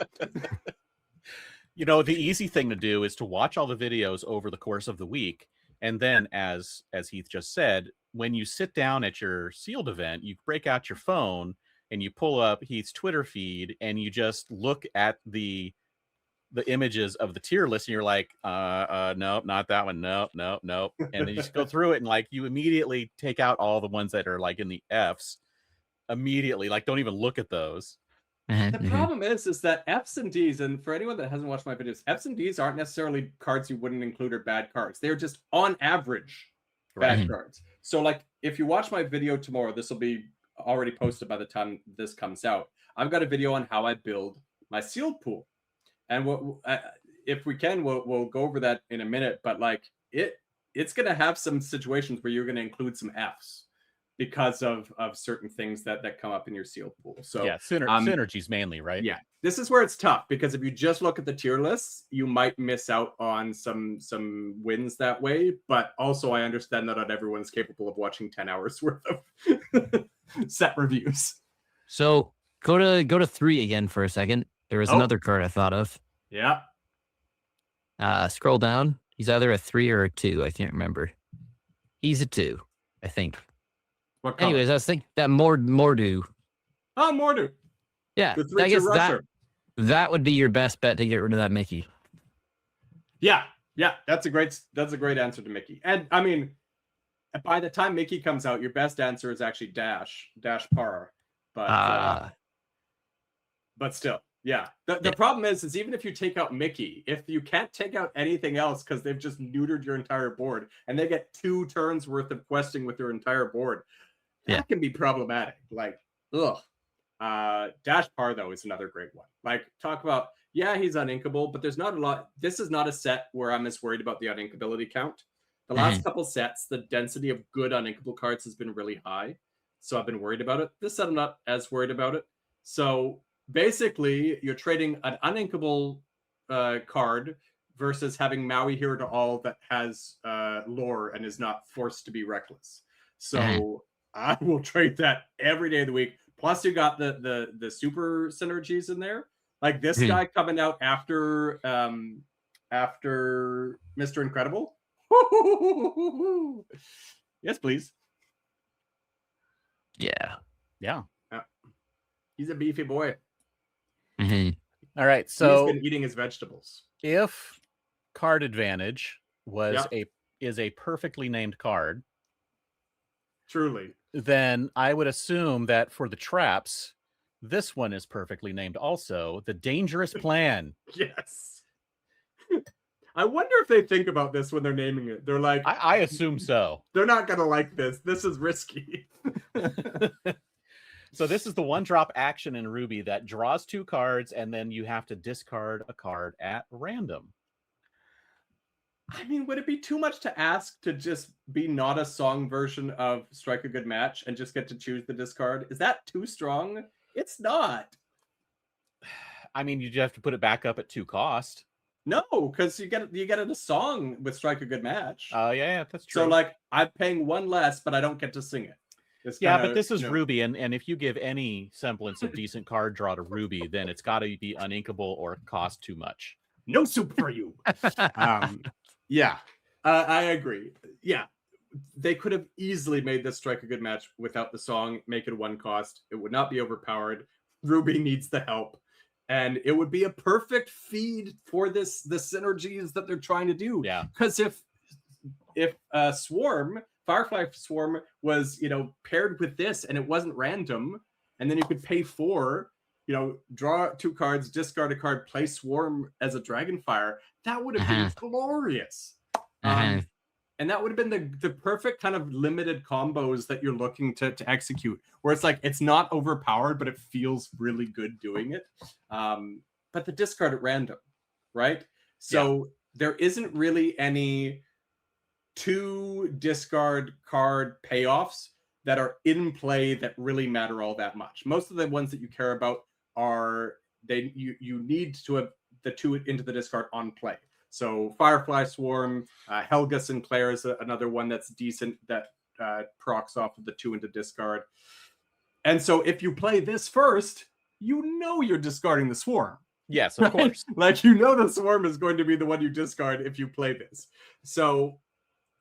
You know, the easy thing to do is to watch all the videos over the course of the week. And then, as Heath just said, when you sit down at your sealed event, you break out your phone and you pull up Heath's Twitter feed and you just look at the images of the tier list and you're like, nope, not that one. Nope. And then you just go through it and like you immediately take out all the ones that are like in the Fs immediately. Like, don't even look at those. The problem is that Fs and Ds, and for anyone that hasn't watched my videos, Fs and Ds aren't necessarily cards you wouldn't include or bad cards. They're just on average bad cards. So like if you watch my video tomorrow, this will be already posted by the time this comes out. I've got a video on how I build my sealed pool. And if we can, we'll go over that in a minute. But like it's going to have some situations where you're going to include some Fs because of certain things that come up in your sealed pool. So yeah, synergies mainly, right? Yeah, this is where it's tough because if you just look at the tier lists, you might miss out on some wins that way. But also, I understand that not everyone's capable of watching 10 hours worth of set reviews. So go to 3 again for a second. There was another card I thought of. Yeah. Scroll down. He's either a 3 or a 2. I can't remember. He's a 2, I think. What color? Anyways, I was thinking that Mordu. Oh, Mordu. Yeah, I guess that would be your best bet to get rid of that Mickey. Yeah, that's a great answer to Mickey. And I mean, by the time Mickey comes out, your best answer is actually Dash Par. But still, yeah. The problem is even if you take out Mickey, if you can't take out anything else because they've just neutered your entire board and they get 2 turns worth of questing with your entire board, that can be problematic. Like, ugh. Dash Par though is another great one. Like, talk about he's uninkable, but there's not a lot. This is not a set where I'm as worried about the uninkability count. The last couple sets, the density of good uninkable cards has been really high, so I've been worried about it. This set I'm not as worried about it. So basically, you're trading an uninkable card versus having Maui Hero to all that has lore and is not forced to be reckless. So I will trade that every day of the week. Plus, you got the super synergies in there. Like this guy coming out after Mr. Incredible. Yes, please. Yeah. He's a beefy boy. All right, so he's been eating his vegetables. If Card Advantage is a perfectly named card, truly, then I would assume that for the traps, this one is perfectly named also, the Dangerous Plan. Yes. I wonder if they think about this when they're naming it. They're like, I assume so. They're not going to like this. This is risky. So this is the 1-drop action in Ruby that draws 2 cards, and then you have to discard a card at random. I mean, would it be too much to ask to just be not a song version of Strike a Good Match and just get to choose the discard? Is that too strong? It's not. I mean, you just have to put it back up at 2 cost. No, because you get it a song with Strike a Good Match. Yeah, that's true. So like I'm paying one less, but I don't get to sing it. It's yeah, kinda, but this is you know, Ruby, and if you give any semblance of decent card draw to Ruby, then it's got to be uninkable or cost too much. no soup for you. Yeah, I agree. Yeah, they could have easily made this Strike a Good Match without the song, make it one cost. It would not be overpowered. Ruby needs the help. And it would be a perfect feed for the synergies that they're trying to do. Yeah. Because if Swarm, Firefly Swarm was, paired with this and it wasn't random, and then you could pay 4, draw 2 cards, discard a card, play Swarm as a Dragonfire, that would have been glorious. And that would have been the perfect kind of limited combos that you're looking to execute, where it's like it's not overpowered, but it feels really good doing it. But the discard at random, right? So there isn't really any 2 discard card payoffs that are in play that really matter all that much. Most of the ones that you care about are you need to have the 2 into the discard on play. So Firefly Swarm, Helga Sinclair is another one that's decent that procs off of the 2 into discard. And so if you play this first, you're discarding the Swarm. Yes, of course. Like, the Swarm is going to be the one you discard if you play this. So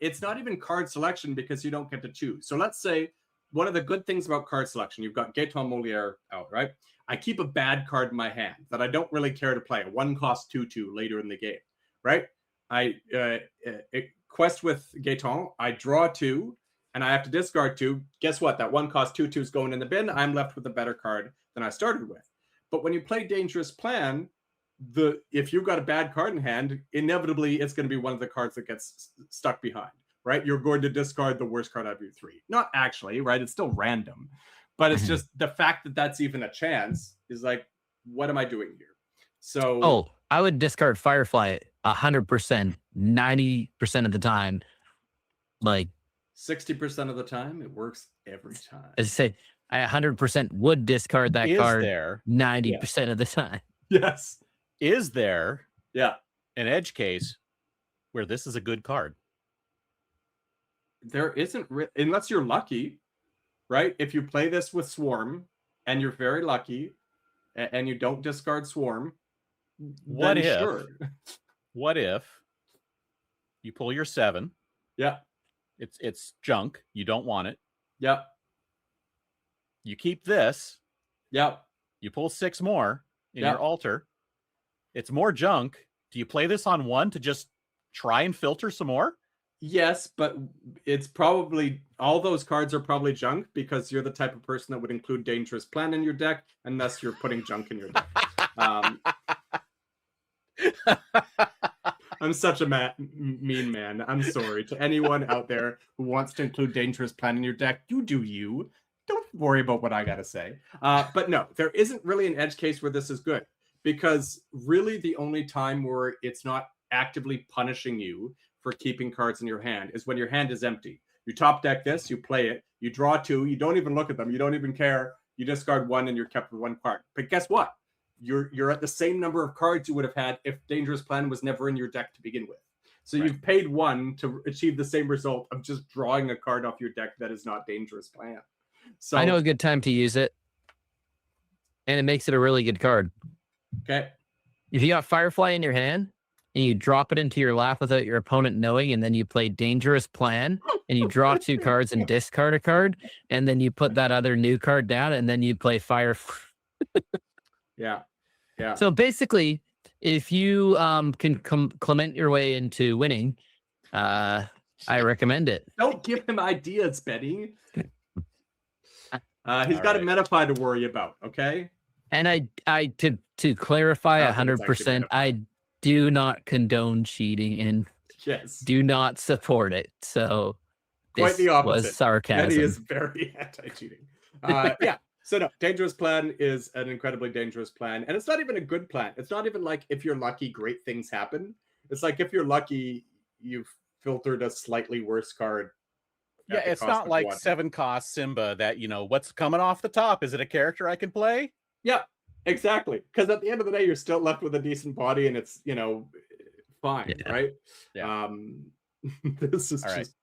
it's not even card selection because you don't get to choose. So let's say one of the good things about card selection, you've got Gaetan Moliere out, right? I keep a bad card in my hand that I don't really care to play. A 1-cost 2/2 later in the game. Right? I quest with Gaetan, I draw 2, and I have to discard 2. Guess what? That 1-cost 2/2 is going in the bin. I'm left with a better card than I started with. But when you play Dangerous Plan, if you've got a bad card in hand, inevitably it's going to be one of the cards that gets stuck behind, right? You're going to discard the worst card out of your 3. Not actually, right? It's still random. But it's just the fact that that's even a chance is like, what am I doing here? So I would discard Firefly 100%, 90% of the time. Like 60% of the time, it works every time. I say, I 100% would discard that card. There 90% of the time. Yes. Is there an edge case where this is a good card? There isn't, unless you're lucky, right? If you play this with Swarm and you're very lucky and you don't discard Swarm, what if you pull your 7? Yeah. It's junk. You don't want it. Yeah. You keep this. Yeah. You pull 6 more in your altar. It's more junk. Do you play this on 1 to just try and filter some more? Yes, but it's probably, all those cards are probably junk because you're the type of person that would include Dangerous Plan in your deck, and thus you're putting junk in your deck. I'm such a mean man. I'm sorry to anyone out there who wants to include Dangerous Plan in your deck. You do you. Don't worry about what I gotta say. But no, there isn't really an edge case where this is good, because really the only time where it's not actively punishing you for keeping cards in your hand is when your hand is empty. You top deck this, you play it, you draw 2, you don't even look at them, you don't even care, you discard 1 and you're kept with 1 card. But guess what? You're at the same number of cards you would have had if Dangerous Plan was never in your deck to begin with. So you've paid 1 to achieve the same result of just drawing a card off your deck that is not Dangerous Plan. So I know a good time to use it, and it makes it a really good card. Okay. If you got Firefly in your hand and you drop it into your lap without your opponent knowing, and then you play Dangerous Plan and you draw 2 cards and discard a card, and then you put that other new card down, and then you play Yeah. So basically, if you can clement your way into winning, I recommend it. Don't give him ideas, Benny. He's got a Metafy to worry about, okay? And I to clarify 100%, I do not condone cheating and do not support it. So quite the opposite. Was sarcasm. Benny is very anti-cheating. Yeah. So no, Dangerous Plan is an incredibly dangerous plan, and it's not even a good plan. It's not even like if you're lucky, great things happen. It's like if you're lucky, you've filtered a slightly worse card. Yeah, it's not like 7-cost Simba that, what's coming off the top? Is it a character I can play? Yeah, exactly. Because at the end of the day, you're still left with a decent body, and it's, fine, Yeah. right? Yeah. This is All right. just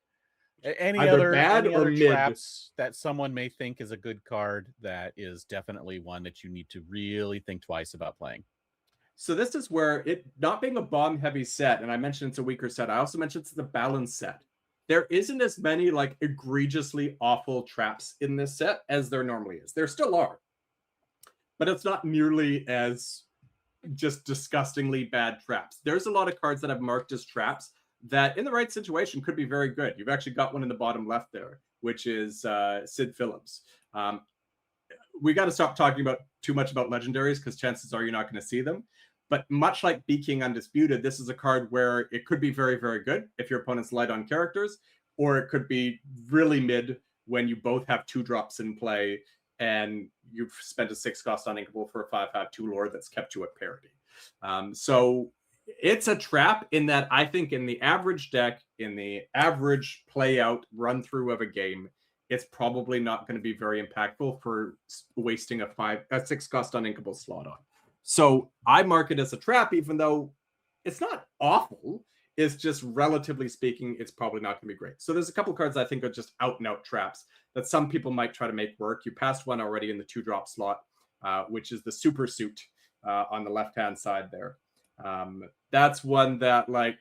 Any either bad any or other mid. traps that someone may think is a good card that is definitely one that you need to really think twice about playing? So this is where it not being a bomb heavy set, and I mentioned it's a weaker set. I also mentioned it's a balanced set. There isn't as many like egregiously awful traps in this set as there normally is. There still are, but it's not nearly as just disgustingly bad traps. There's a lot of cards that I've marked as traps that in the right situation could be very good. You've actually got one in the bottom left there, which is Sid Phillips. We got to stop talking about too much about legendaries because chances are you're not going to see them. But much like B King Undisputed, this is a card where it could be very, very good if your opponent's light on characters, or it could be really mid when you both have 2-drops in play and you've spent a 6-cost uninkable for a 5/2 lore that's kept you at parity. So it's a trap in that I think in the average deck, in the average play out run through of a game, it's probably not going to be very impactful for wasting a 6-cost uninkable slot on. So I mark it as a trap, even though it's not awful. It's just relatively speaking, it's probably not going to be great. So there's a couple cards I think are just out and out traps that some people might try to make work. You passed one already in the 2-drop slot, which is the Super Suit on the left-hand side there. That's one that, like,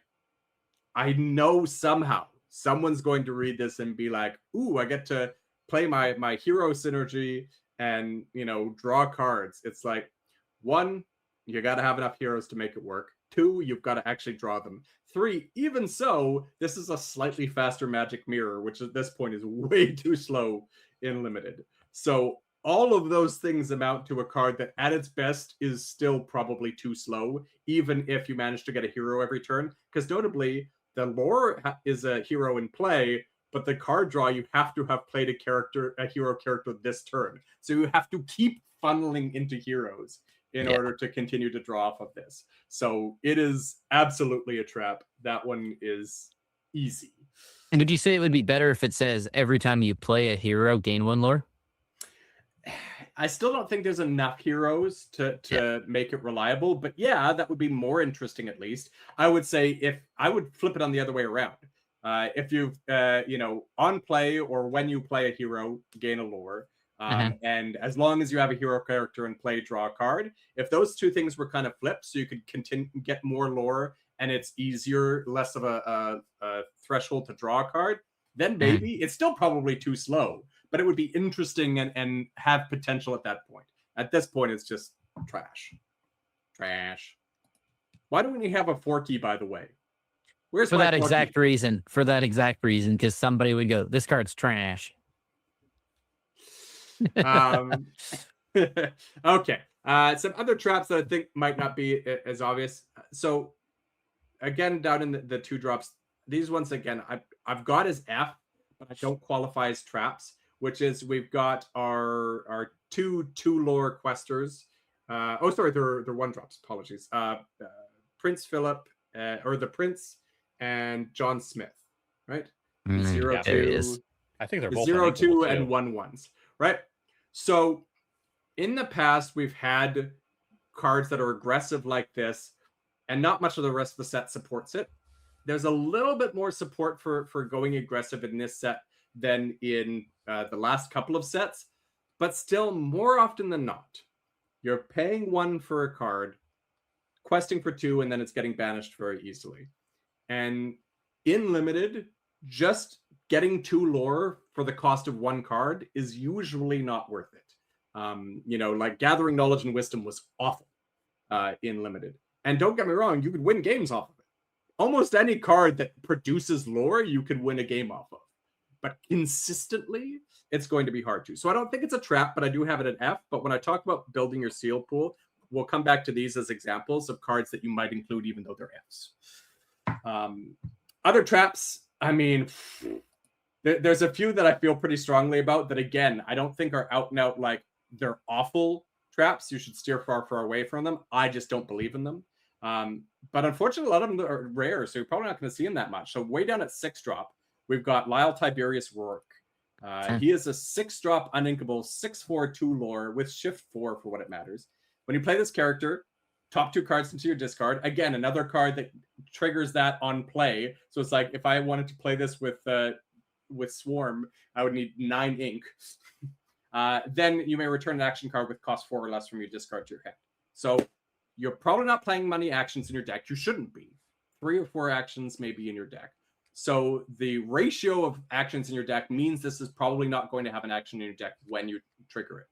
I know somehow someone's going to read this and be like, ooh, I get to play my hero synergy and, draw cards. It's like, 1, you got to have enough heroes to make it work. 2, you've got to actually draw them. 3, even so, this is a slightly faster magic mirror, which at this point is way too slow in limited. So all of those things amount to a card that at its best is still probably too slow, even if you manage to get a hero every turn. Because notably, the lore is a hero in play, but the card draw, you have to have played a hero character this turn. So you have to keep funneling into heroes in order to continue to draw off of this. So it is absolutely a trap. That one is easy. And did you say it would be better if it says every time you play a hero, gain 1 lore? I still don't think there's enough heroes to make it reliable, but yeah, that would be more interesting at least. I would say if I would flip it on the other way around. If you've, on play or when you play a hero, gain a lore. And as long as you have a hero character in play, draw a card. If those two things were kind of flipped, so you could continue get more lore and it's easier, less of a threshold to draw a card, then maybe it's still probably too slow, but it would be interesting and have potential at that point. At this point, it's just trash. Why don't we have a Forky, by the way? Where's For my that Forky? exact reason. For that exact reason, because somebody would go, this card's trash. Okay. Some other traps that I think might not be as obvious. So again, down in the 2-drops, these ones again, I've got as F, but I don't qualify as traps, which is we've got our two lore questers. They're 1-drops. Apologies. Prince Philip, or the Prince, and John Smith, right? 0, 2. I think they're both 0, 2, and and 1/1s, right? So in the past, we've had cards that are aggressive like this, and not much of the rest of the set supports it. There's a little bit more support for going aggressive in this set than in the last couple of sets, but still, more often than not, you're paying 1 for a card, questing for 2, and then it's getting banished very easily. And in limited, just getting 2 lore for the cost of 1 card is usually not worth it. Like Gathering Knowledge and Wisdom was awful in limited. And don't get me wrong, you could win games off of it. Almost any card that produces lore, you could win a game off of. But consistently, it's going to be hard to. So I don't think it's a trap, but I do have it at F. But when I talk about building your seal pool, we'll come back to these as examples of cards that you might include even though they're Fs. Other traps, I mean, there's a few that I feel pretty strongly about that, again, I don't think are out and out like they're awful traps. You should steer far away from them. I just don't believe in them. But unfortunately, a lot of them are rare, so you're probably not going to see them that much. So way down at 6-drop, we've got Lyle Tiberius Rourke. He is a 6-drop uninkable 6/4 2 lore with shift 4 for what it matters. When you play this character, top 2 cards into your discard. Again, another card that triggers that on play. So it's like if I wanted to play this with Swarm, I would need 9 ink. Then you may return an action card with cost 4 or less from your discard to your hand. So you're probably not playing many actions in your deck. You shouldn't be. 3 or 4 actions may be in your deck. So the ratio of actions in your deck means this is probably not going to have an action in your deck when you trigger it.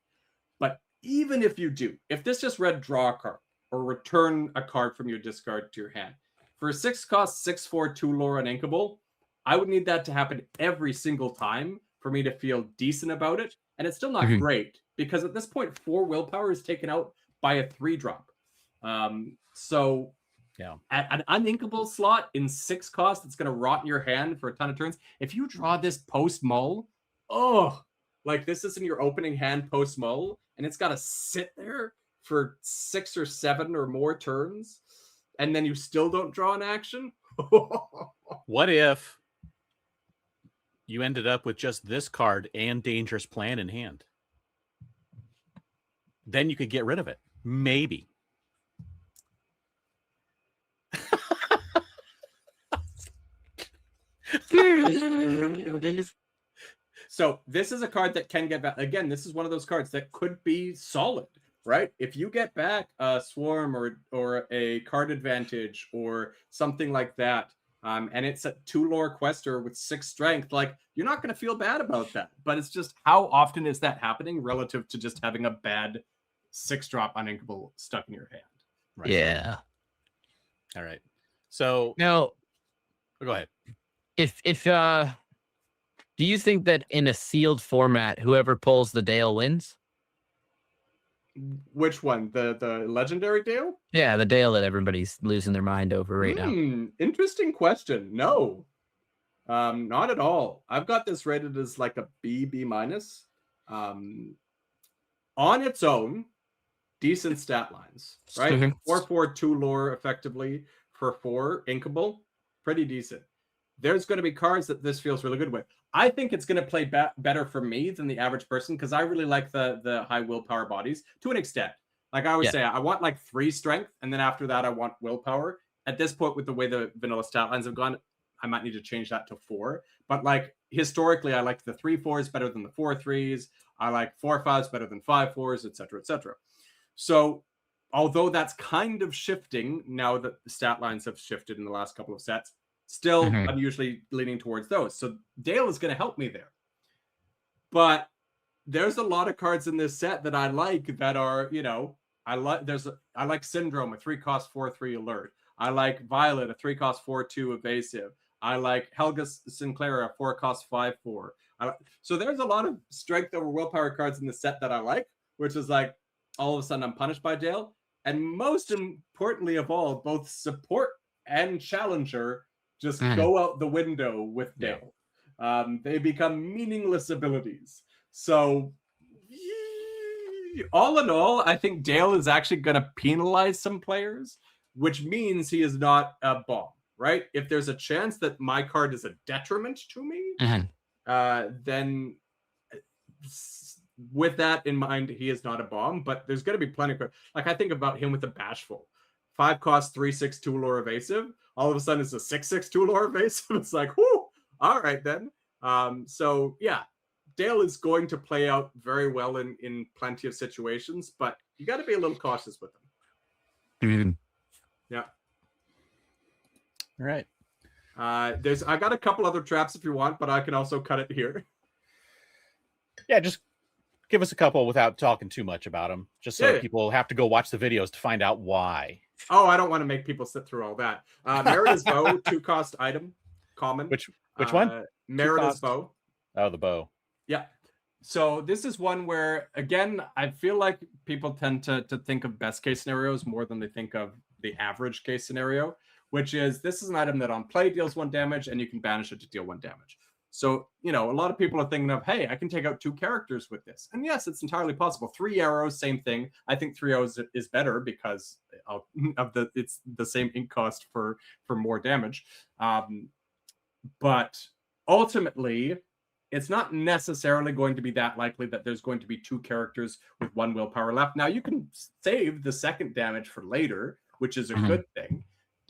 But even if you do, if this just read draw a card or return a card from your discard to your hand, for a 6 cost, 6/4, 2 lore uninkable, I would need that to happen every single time for me to feel decent about it. And it's still not great because at this point, 4 willpower is taken out by a 3-drop. So yeah, at an uninkable slot in 6 cost, it's going to rot in your hand for a ton of turns. If you draw this post mull, like this is in your opening hand post mull, and it's got to sit there for 6 or 7 or more turns, and then you still don't draw an action. What if you ended up with just this card and Dangerous Plan in hand? Then you could get rid of it. Maybe. So this is a card that can get back. Again, this is one of those cards that could be solid, right? If you get back a Swarm or a card advantage or something like that, and it's a 2 lore quester with 6 strength, like you're not going to feel bad about that. But it's just how often is that happening relative to just having a bad 6-drop uninkable stuck in your hand? Right. Yeah. All right. So Now, go ahead. if do you think that in a sealed format, whoever pulls the Dale wins? Which one? The legendary Dale? Yeah, the Dale that everybody's losing their mind over right now. Interesting question. No, not at all. I've got this rated as like a B minus. On its own, decent stat lines, right? 4/4 2 lore effectively for 4 inkable, pretty decent. There's going to be cards that this feels really good with. I think it's going to play better for me than the average person because I really like the high willpower bodies to an extent. Like I always say, I want like 3 strength, and then after that, I want willpower. At this point, with the way the vanilla stat lines have gone, I might need to change that to 4. But like historically, I like the 3/4s better than the 4/3s. I like 4/5s better than 5/4s, etc., etc. So although that's kind of shifting now that the stat lines have shifted in the last couple of sets, still I'm usually leaning towards those. So Dale is going to help me there. But there's a lot of cards in this set that I like that are, you know, I like Syndrome, a 3 cost 4/3 alert. I like Violet, a 3 cost 4/2 evasive. I like Helga Sinclair, a 4 cost 5/4. So there's a lot of strength over willpower cards in the set that I like, which is like all of a sudden I'm punished by Dale. And most importantly of all, both support and challenger just go out the window with Dale. They become meaningless abilities. So all in all, I think Dale is actually going to penalize some players, which means he is not a bomb, right? If there's a chance that my card is a detriment to me, then with that in mind, he is not a bomb, but there's going to be plenty of, like I think about him with the Bashful. 5 cost 3/6 2 lore evasive. All of a sudden it's a 6/6 2 lore evasive. It's like, whoo, all right then. So yeah, Dale is going to play out very well in plenty of situations, but you got to be a little cautious with him. Yeah. All right. I got a couple other traps if you want, but I can also cut it here. Yeah, just give us a couple without talking too much about them, just so people have to go watch the videos to find out why. Oh, I don't want to make people sit through all that. Merida's Bow, 2 cost item, common. Which one? Merida's Bow. Oh, the bow. Yeah. So this is one where, again, I feel like people tend to think of best case scenarios more than they think of the average case scenario, which is this is an item that on play deals 1 damage and you can banish it to deal 1 damage. So, you know, a lot of people are thinking of, hey, I can take out 2 characters with this. And yes, it's entirely possible. 3 arrows, same thing. I think 3 arrows is better because it's the same ink cost for more damage. But ultimately, it's not necessarily going to be that likely that there's going to be 2 characters with 1 willpower left. Now, you can save the second damage for later, which is a good thing,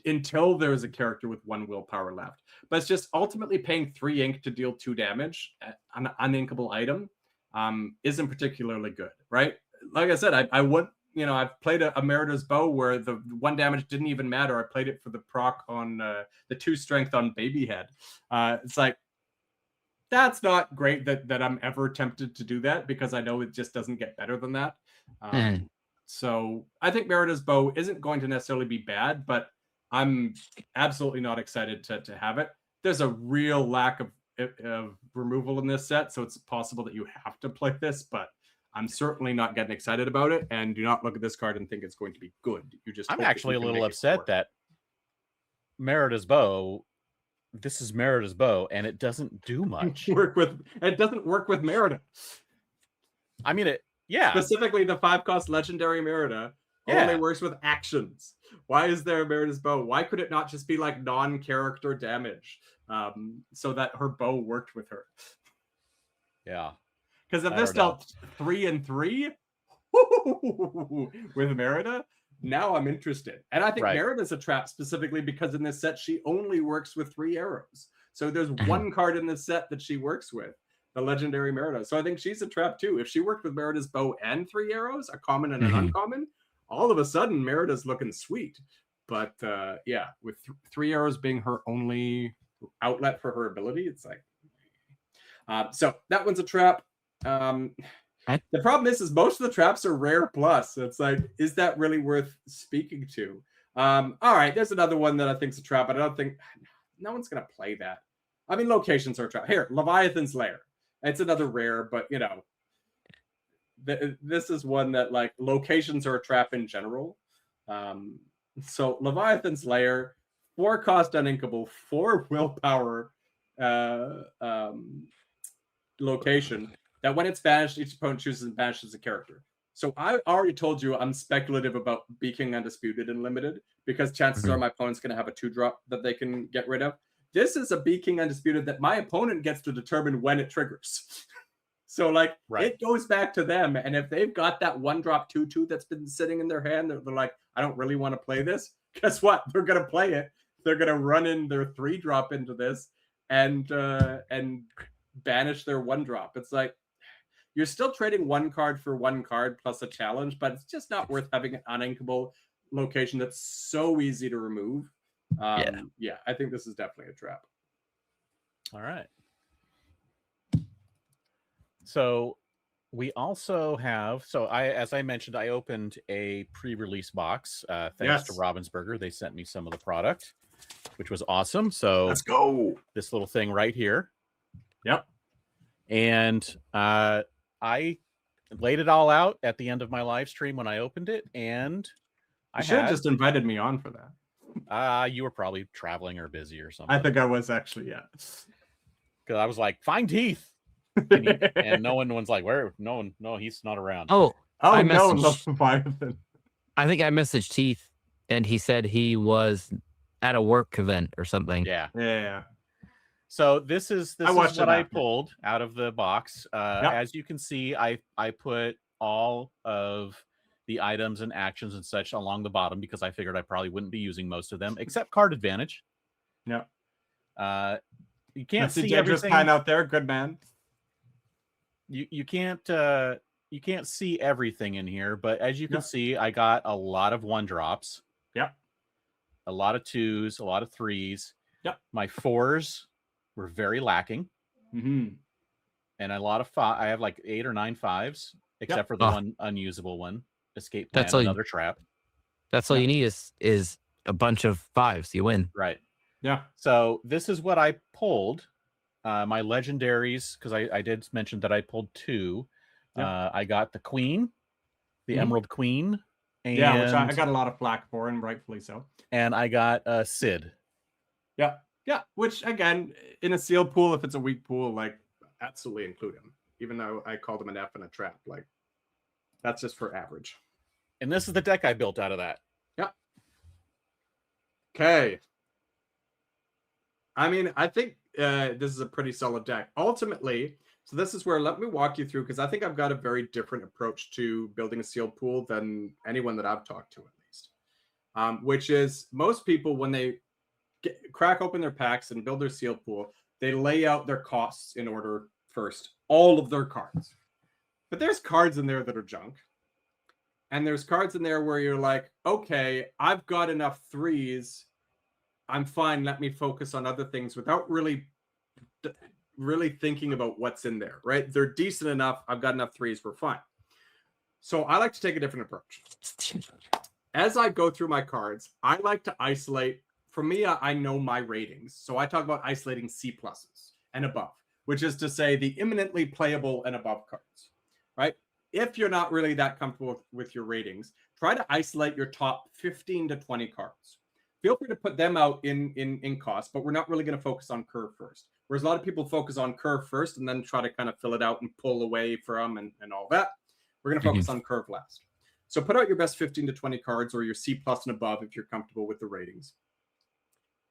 until there's a character with 1 willpower left. But it's just ultimately paying 3 ink to deal 2 damage on an uninkable item isn't particularly good, right? Like I said, I would, I've played a Merida's Bow where the 1 damage didn't even matter. I played it for the proc on the 2 strength on Babyhead. It's like, that's not great that I'm ever tempted to do that, because I know it just doesn't get better than that. So I think Merida's Bow isn't going to necessarily be bad, but I'm absolutely not excited to have it. There's a real lack of removal in this set, so it's possible that you have to play this, but I'm certainly not getting excited about it, and do not look at this card and think it's going to be good. I'm actually a little upset that Merida's Bow, this is Merida's Bow, and it doesn't do much. It doesn't work with Merida. I mean, Specifically, the 5-cost legendary Merida only works with actions. Why is there a Merida's Bow? Why could it not just be like non-character damage, so that her bow worked with her? Yeah. Because if this dealt 3 and 3 with Merida, now I'm interested. And I think Merida's a trap specifically because in this set, she only works with 3 arrows. So there's 1 card in this set that she works with, the legendary Merida. So I think she's a trap too. If she worked with Merida's Bow and 3 arrows, a common and an uncommon, all of a sudden Merida's looking sweet. But with 3 arrows being her only outlet for her ability, it's like... so that one's a trap. The problem is most of the traps are rare plus. It's like, is that really worth speaking to? All right, there's another one that I think is a trap, but I don't think no one's gonna play that. I mean, locations are a trap. Here, Leviathan's Lair. It's another rare, but this is one that like locations are a trap in general. So Leviathan's Lair, 4-cost uninkable, 4 willpower location. That when it's banished, each opponent chooses and banishes a character. So I already told you I'm speculative about Beaking Undisputed and Limited, because chances are my opponent's going to have a 2-drop that they can get rid of. This is a Beaking Undisputed that my opponent gets to determine when it triggers. So like it goes back to them, and if they've got that 1-drop 2/2 that's been sitting in their hand, they're like, I don't really want to play this. Guess what? They're going to play it. They're going to run in their 3-drop into this and banish their 1-drop. It's like, you're still trading 1 card for 1 card plus a challenge, but it's just not worth having an uninkable location that's so easy to remove. I think this is definitely a trap. All right. So we also have, as I mentioned, I opened a pre-release box thanks to Ravensburger. They sent me some of the product, which was awesome. So let's go. This little thing right here. Yep. And I laid it all out at the end of my live stream when I opened it, and I should have just invited me on for that. You were probably traveling or busy or something. I think I was actually, because I was like, find Heath, and no one's like, where? No, he's not around. I think I messaged Heath, and he said he was at a work event or something. Yeah. So this is what I pulled out of the box. As you can see, I put all of the items and actions and such along the bottom because I figured I probably wouldn't be using most of them, except Card Advantage. Yeah. You can't see dangerous everything. Pine out there, good man. You can't see everything in here, but as you can see, I got a lot of 1-drops. Yep. A lot of 2s, a lot of 3s. Yep. My 4s were very lacking. And a lot of 5. I have like 8 or 9 5s, except for the one unusable one. Escape plan, another trap. That's all you need is a bunch of 5s. You win. Right. Yeah. So this is what I pulled. My legendaries, because I did mention that I pulled 2. I got the Queen, the Emerald Queen. And, which I got a lot of flack for, and rightfully so. And I got Sid. Yeah, which again, in a sealed pool, if it's a weak pool, like absolutely include him. Even though I called him an F and a trap, like that's just for average. And this is the deck I built out of that. Yeah. Okay. I mean, I think this is a pretty solid deck. Ultimately, so this is where, let me walk you through, because I think I've got a very different approach to building a sealed pool than anyone that I've talked to, at least. Which is, most people, when they crack open their packs and build their sealed pool, they lay out their costs in order first, all of their cards. But there's cards in there that are junk. And there's cards in there where you're like, okay, I've got enough 3s. I'm fine. Let me focus on other things without really thinking about what's in there, right? They're decent enough. I've got enough 3s. We're fine. So I like to take a different approach. As I go through my cards, I like to isolate. For me, I know my ratings. So I talk about isolating C+ and above, which is to say the imminently playable and above cards, right? If you're not really that comfortable with your ratings, try to isolate your top 15 to 20 cards. Feel free to put them out in cost, but we're not really going to focus on curve first. Whereas a lot of people focus on curve first and then try to kind of fill it out and pull away from and all that. We're going to focus on curve last. So put out your best 15 to 20 cards, or your C+ and above if you're comfortable with the ratings.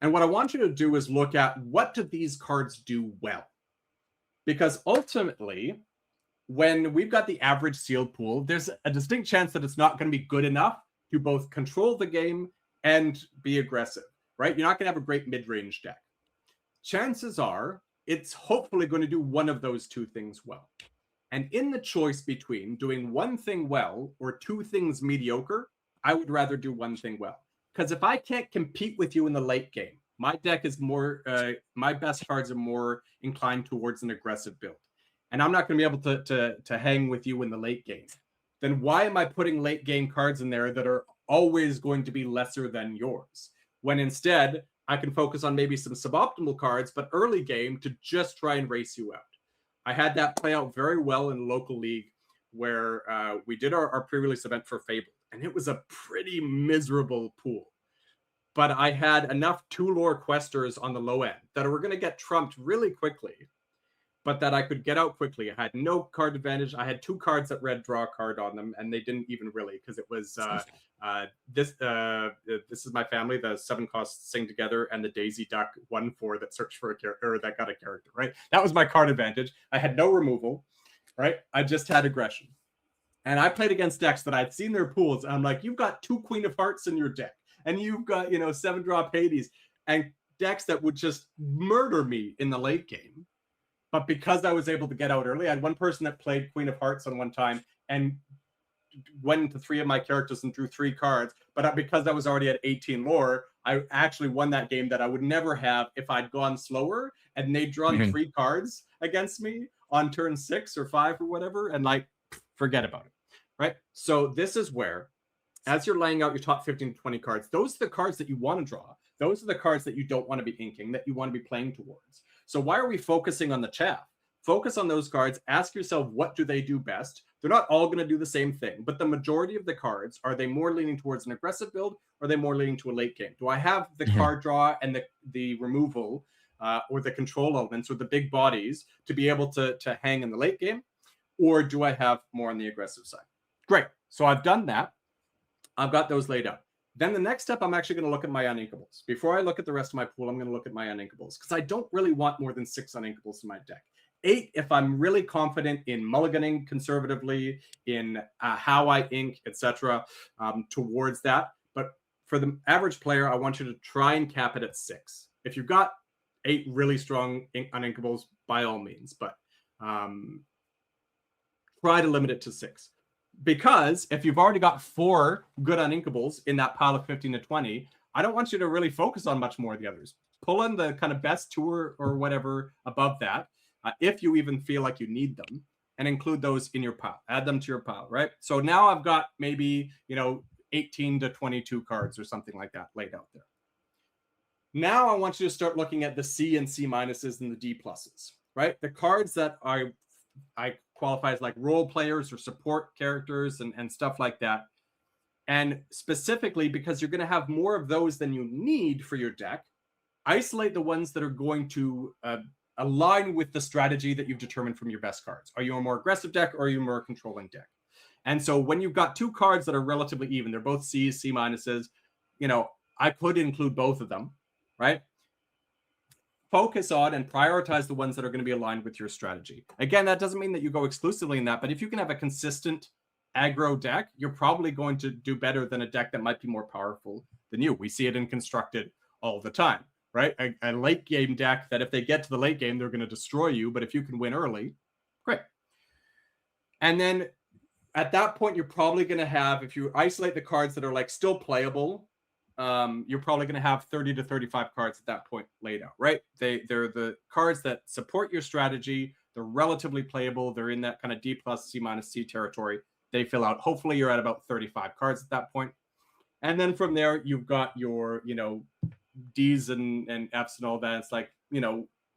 And what I want you to do is look at, what do these cards do well? Because ultimately, when we've got the average sealed pool, there's a distinct chance that it's not going to be good enough to both control the game and be aggressive, right? You're not going to have a great mid-range deck. Chances are it's hopefully going to do one of those two things well. And in the choice between doing one thing well or two things mediocre, I would rather do one thing well. Because if I can't compete with you in the late game, my deck is more, my best cards are more inclined towards an aggressive build. And I'm not going to be able to hang with you in the late game. Then why am I putting late game cards in there that are always going to be lesser than yours? When instead, I can focus on maybe some suboptimal cards, but early game to just try and race you out. I had that play out very well in local league, where we did our pre-release event for Fable, and it was a pretty miserable pool. But I had enough 2-lore questers on the low end that were going to get trumped really quickly, but that I could get out quickly. I had no card advantage. I had 2 cards that read draw a card on them, and they didn't even really, because it was this is my family, the 7 costs sing together, and the Daisy Duck 1/4 that searched for a character, or that got a character, right? That was my card advantage. I had no removal, right? I just had aggression. And I played against decks that I'd seen their pools, and I'm like, you've got 2 Queen of Hearts in your deck, and you've got, 7 drop Hades, and decks that would just murder me in the late game. But because I was able to get out early, I had one person that played Queen of Hearts on one time and went into 3 of my characters and drew 3 cards. But because I was already at 18 lore, I actually won that game that I would never have if I'd gone slower and they'd drawn 3 cards against me on turn 6 or 5 or whatever, and forget about it, right? So this is where, as you're laying out your top 15 to 20 cards, those are the cards that you want to draw. Those are the cards that you don't want to be inking, that you want to be playing towards. So why are we focusing on the chaff? Focus on those cards. Ask yourself, what do they do best? They're not all going to do the same thing, but the majority of the cards, are they more leaning towards an aggressive build, or are they more leaning to a late game? Do I have the card draw and the removal or the control elements or the big bodies to be able to hang in the late game? Or do I have more on the aggressive side? Great. So I've done that. I've got those laid out. Then the next step, I'm actually going to look at my uninkables. Before I look at the rest of my pool, I'm going to look at my uninkables, because I don't really want more than 6 uninkables in my deck. 8 if I'm really confident in mulliganing conservatively, in how I ink, etc. Towards that. But for the average player, I want you to try and cap it at 6. If you've got 8 really strong uninkables, by all means, but try to limit it to 6. Because if you've already got 4 good uninkables in that pile of 15 to 20, I don't want you to really focus on much more of the others. Pull in the kind of best 2 or whatever above that, if you even feel like you need them, and include those in your pile. Add them to your pile, right? So now I've got maybe, 18 to 22 cards or something like that laid out there. Now I want you to start looking at the C and C minuses and the D pluses, right? The cards that I qualify as like role players or support characters and stuff like that. And specifically, because you're going to have more of those than you need for your deck, isolate the ones that are going to align with the strategy that you've determined from your best cards. Are you a more aggressive deck, or are you a more controlling deck? And so when you've got 2 cards that are relatively even, they're both C's, C minuses, I could include both of them, right? focus on and prioritize the ones that are going to be aligned with your strategy. Again, that doesn't mean that you go exclusively in that, but if you can have a consistent aggro deck, you're probably going to do better than a deck that might be more powerful than you. We see it in Constructed all the time, right? A late game deck that if they get to the late game, they're going to destroy you, but if you can win early, great. And then at that point, you're probably going to have, if you isolate the cards that are like still playable, you're probably going to have 30 to 35 cards at that point laid out, right? They're the cards that support your strategy. They're relatively playable. They're in that kind of D+, C- C territory. They fill out. Hopefully, you're at about 35 cards at that point. And then from there, you've got your, D's and F's and all that. It's like,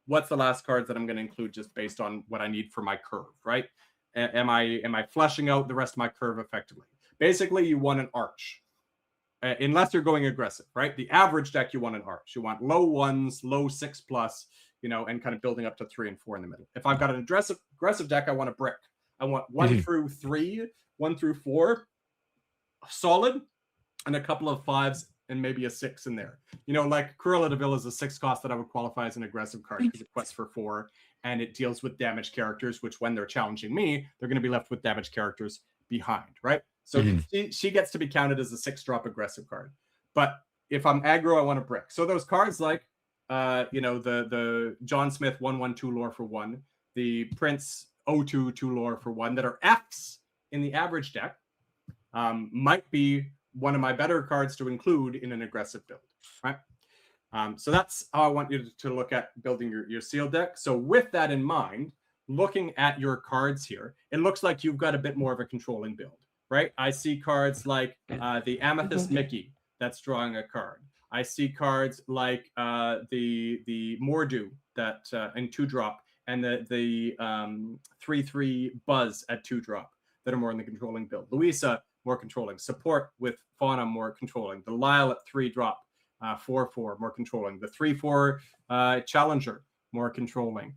what's the last cards that I'm going to include just based on what I need for my curve, right? Am I fleshing out the rest of my curve effectively? Basically, you want an arch. Unless you're going aggressive, right? The average deck, you want an arch. You want low 1s, low 6+, and kind of building up to 3 and 4 in the middle. If I've got an aggressive deck, I want a brick. I want 1 through 3, 1 through 4, solid, and a couple of 5s and maybe a 6 in there. Like Cruella de Vil is a 6 cost that I would qualify as an aggressive card because it quests for 4, and it deals with damage characters, which when they're challenging me, they're going to be left with damage characters behind, right? So she gets to be counted as a 6-drop aggressive card. But if I'm aggro, I want a brick. So those cards like, the John Smith 1/1/2 lore for 1, the Prince 0/2/2 lore for 1 that are Fs in the average deck might be one of my better cards to include in an aggressive build, right? So that's how I want you to look at building your sealed deck. So with that in mind, looking at your cards here, it looks like you've got a bit more of a controlling build. Right, I see cards like the Amethyst Mickey that's drawing a card. I see cards like the Mordu that in 2-drop and the 3/3 Buzz at 2-drop that are more in the controlling build. Louisa more controlling. Support with Fauna more controlling. The Lyle at 3-drop, 4/4 more controlling. The 3/4 Challenger more controlling.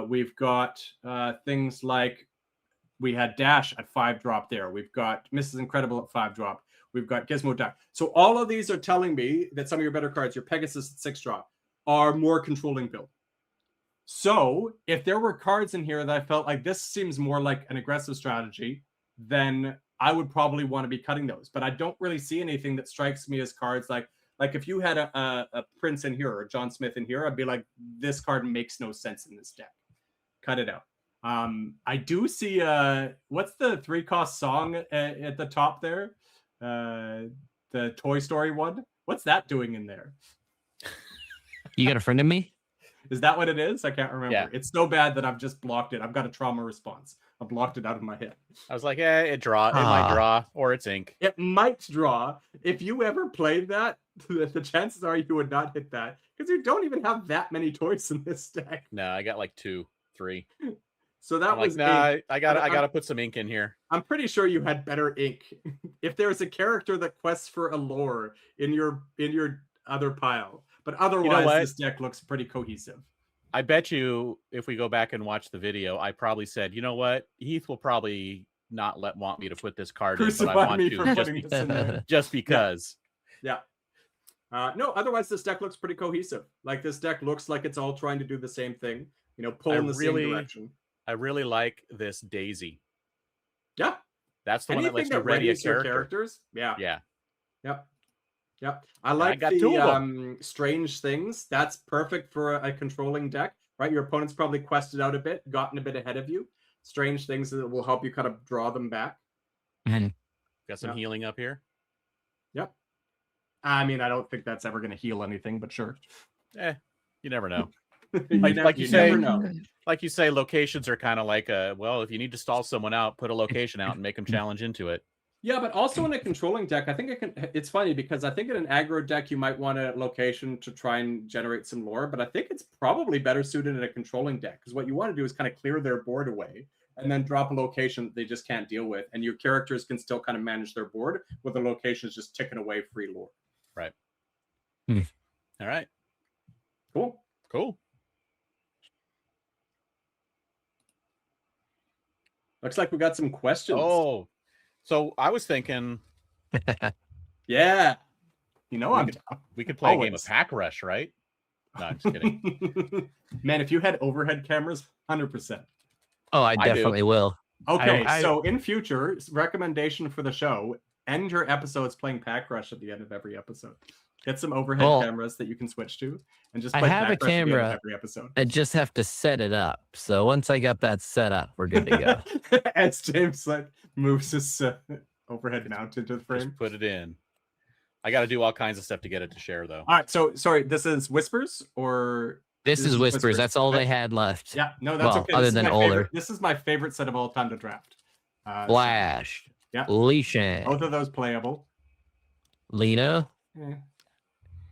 We've got things like. We had Dash at 5-drop there. We've got Mrs. Incredible at 5-drop. We've got Gizmo Duck. So all of these are telling me that some of your better cards, your Pegasus at 6-drop, are more controlling build. So if there were cards in here that I felt like this seems more like an aggressive strategy, then I would probably want to be cutting those. But I don't really see anything that strikes me as cards like if you had a Prince in here or a John Smith in here, I'd be like, this card makes no sense in this deck. Cut it out. I do see what's the 3-cost song at the top there? The Toy Story one. What's that doing in there? You got a friend of me? Is that what it is? I can't remember. Yeah. It's so bad that I've just blocked it. I've got a trauma response. I blocked it out of my head. I was like, it might draw, or it's ink. It might draw. If you ever played that, the chances are you would not hit that because you don't even have that many toys in this deck. No, I got like 2, 3. So that was I gotta put some ink in here. I'm pretty sure you had better ink. If there's a character that quests for a lore in your other pile, but otherwise this deck looks pretty cohesive. I bet you if we go back and watch the video, I probably said, you know what, Heath will probably not want me to put this card in, but I want to just because. Yeah. No, otherwise this deck looks pretty cohesive. Like this deck looks like it's all trying to do the same thing, pull in the same direction. I really like this Daisy. Yeah. That's the one that lets you ready a characters. Yeah. Yeah. Yep. I like the strange things. That's perfect for a controlling deck, right? Your opponent's probably quested out a bit, gotten a bit ahead of you. Strange things that will help you kind of draw them back. Got some healing up here. Yep. I mean, I don't think that's ever going to heal anything, but sure. You never know. Like you say, never know. Like you say, locations are kind of like if you need to stall someone out, put a location out and make them challenge into it. Yeah, but also in a controlling deck, I think it's funny because I think in an aggro deck, you might want a location to try and generate some lore, but I think it's probably better suited in a controlling deck because what you want to do is kind of clear their board away and then drop a location that they just can't deal with. And your characters can still kind of manage their board with the locations just ticking away free lore. Right. All right. Cool. Looks like we got some questions. Oh, so I was thinking. Yeah. We could play a game of Pack Rush, right? No, I'm just kidding. Man, if you had overhead cameras, 100%. Oh, I do. definitely will. Okay, I- so in future, recommendation for the show: end your episodes playing Pack Rush at the end of every episode. Get some overhead Well, cameras that you can switch to, and just I play have a Pack Rush at the end of camera. every episode. I just have to set it up. So once I got that set up, we're good to go. As James like moves his overhead mount into the frame. Just put it in. I got to do all kinds of stuff to get it to share, though. All right, so sorry, this is Whispers or This is Whispers. That's all they had left. Yeah, no, that's Well, okay. other This is than my older. favorite- This is my favorite set of all time to draft. Flash. Yeah. Leishan. Both of those playable. Lena. Eh.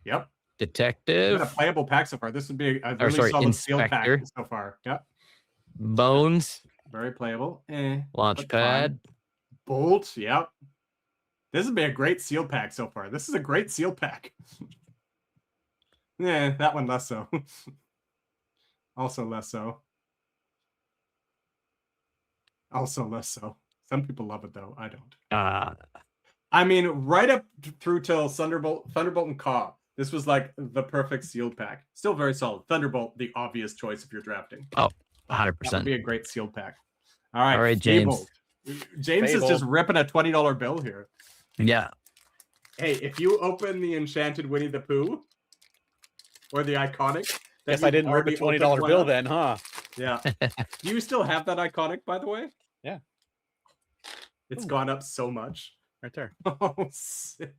Yep. Detective. A playable pack so far. This would be a really solid steel pack Inspector. so far. Yep. Bones. Very playable. But Launchpad. fine. Bolt. Yep. This would be a great seal pack so far. This is a great seal pack. Yeah, that one less so. Also less so. Also less so. Some people love it though. I don't. I mean, right up through till Thunderbolt and Caw. This was like the perfect sealed pack. Still very solid. Thunderbolt, the obvious choice if you're drafting. Oh, That 100%. would be a great sealed pack. All right, All right, James. Fabled. James is Fabled. just ripping a $20 bill here. Yeah. Hey, if you open the Enchanted Winnie the Pooh or the iconic, that Guess I you've didn't rip a already $20 opened one bill up- then, huh? Yeah. Do you still have that iconic, by the way? Yeah. It's Ooh. gone up so much. Right there. Oh, sick.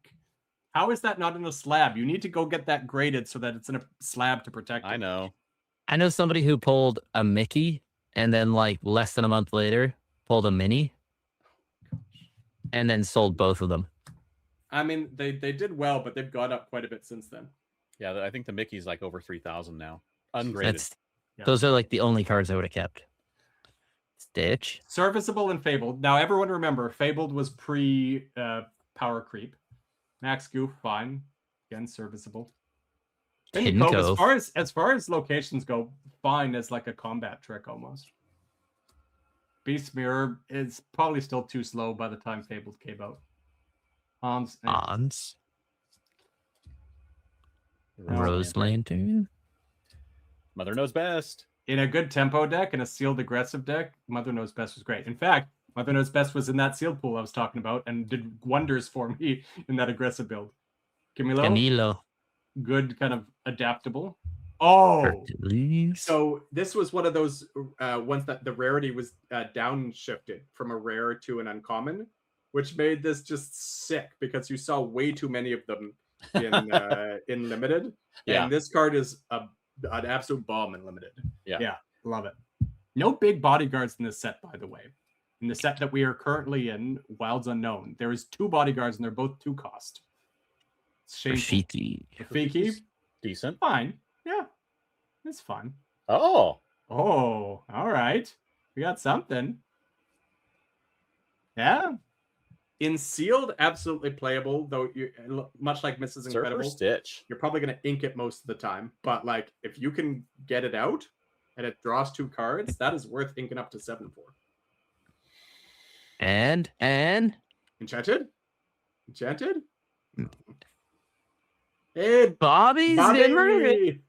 How is that not in a slab? You need to go get that graded so that it's in a slab to protect it. I know. I know somebody who pulled a Mickey and then like less than a month later pulled a Minnie and then sold both of them. I mean, they did well, but they've gone up quite a bit since then. Yeah, I think the Mickey's like over 3,000 now. Ungraded. Yeah. Those are like the only cards I would have kept. Stitch. Serviceable and Fabled. Now, everyone remember, Fabled was pre power creep. Max Goof, fine. Again, serviceable. Hidden Cove, Cove. as far as locations go, fine as like a combat trick almost. Beast Mirror is probably still too slow by the time Fabled came out. Hans. Ons. Oh, Rose Lantern. Mother knows best. In a good tempo deck and a sealed aggressive deck, Mother Knows Best was great. In fact, Mother Knows Best was in that sealed pool I was talking about and did wonders for me in that aggressive build. Camilo. Good kind of adaptable. Oh, Hercules. so this was one of those ones that the rarity was downshifted from a rare to an uncommon, which made this just sick because you saw way too many of them in limited. Yeah. And this card is an absolute bomb in limited. Yeah. Love it. No big bodyguards in this set, by the way. In the set that we are currently in, Wilds Unknown, there is 2 bodyguards and they're both 2 cost. It's shameful. Rafiki. Rafiki, Decent. fine. Yeah, it's fine. Oh. Oh, all right. We got something. Yeah. In sealed, absolutely playable, though you much like Mrs. Surfer Incredible, Stitch. you're probably gonna ink it most of the time. But like if you can get it out and it draws 2 cards, that is worth inking up to 7 for. And Enchanted? Hey, Bobby Zimmer.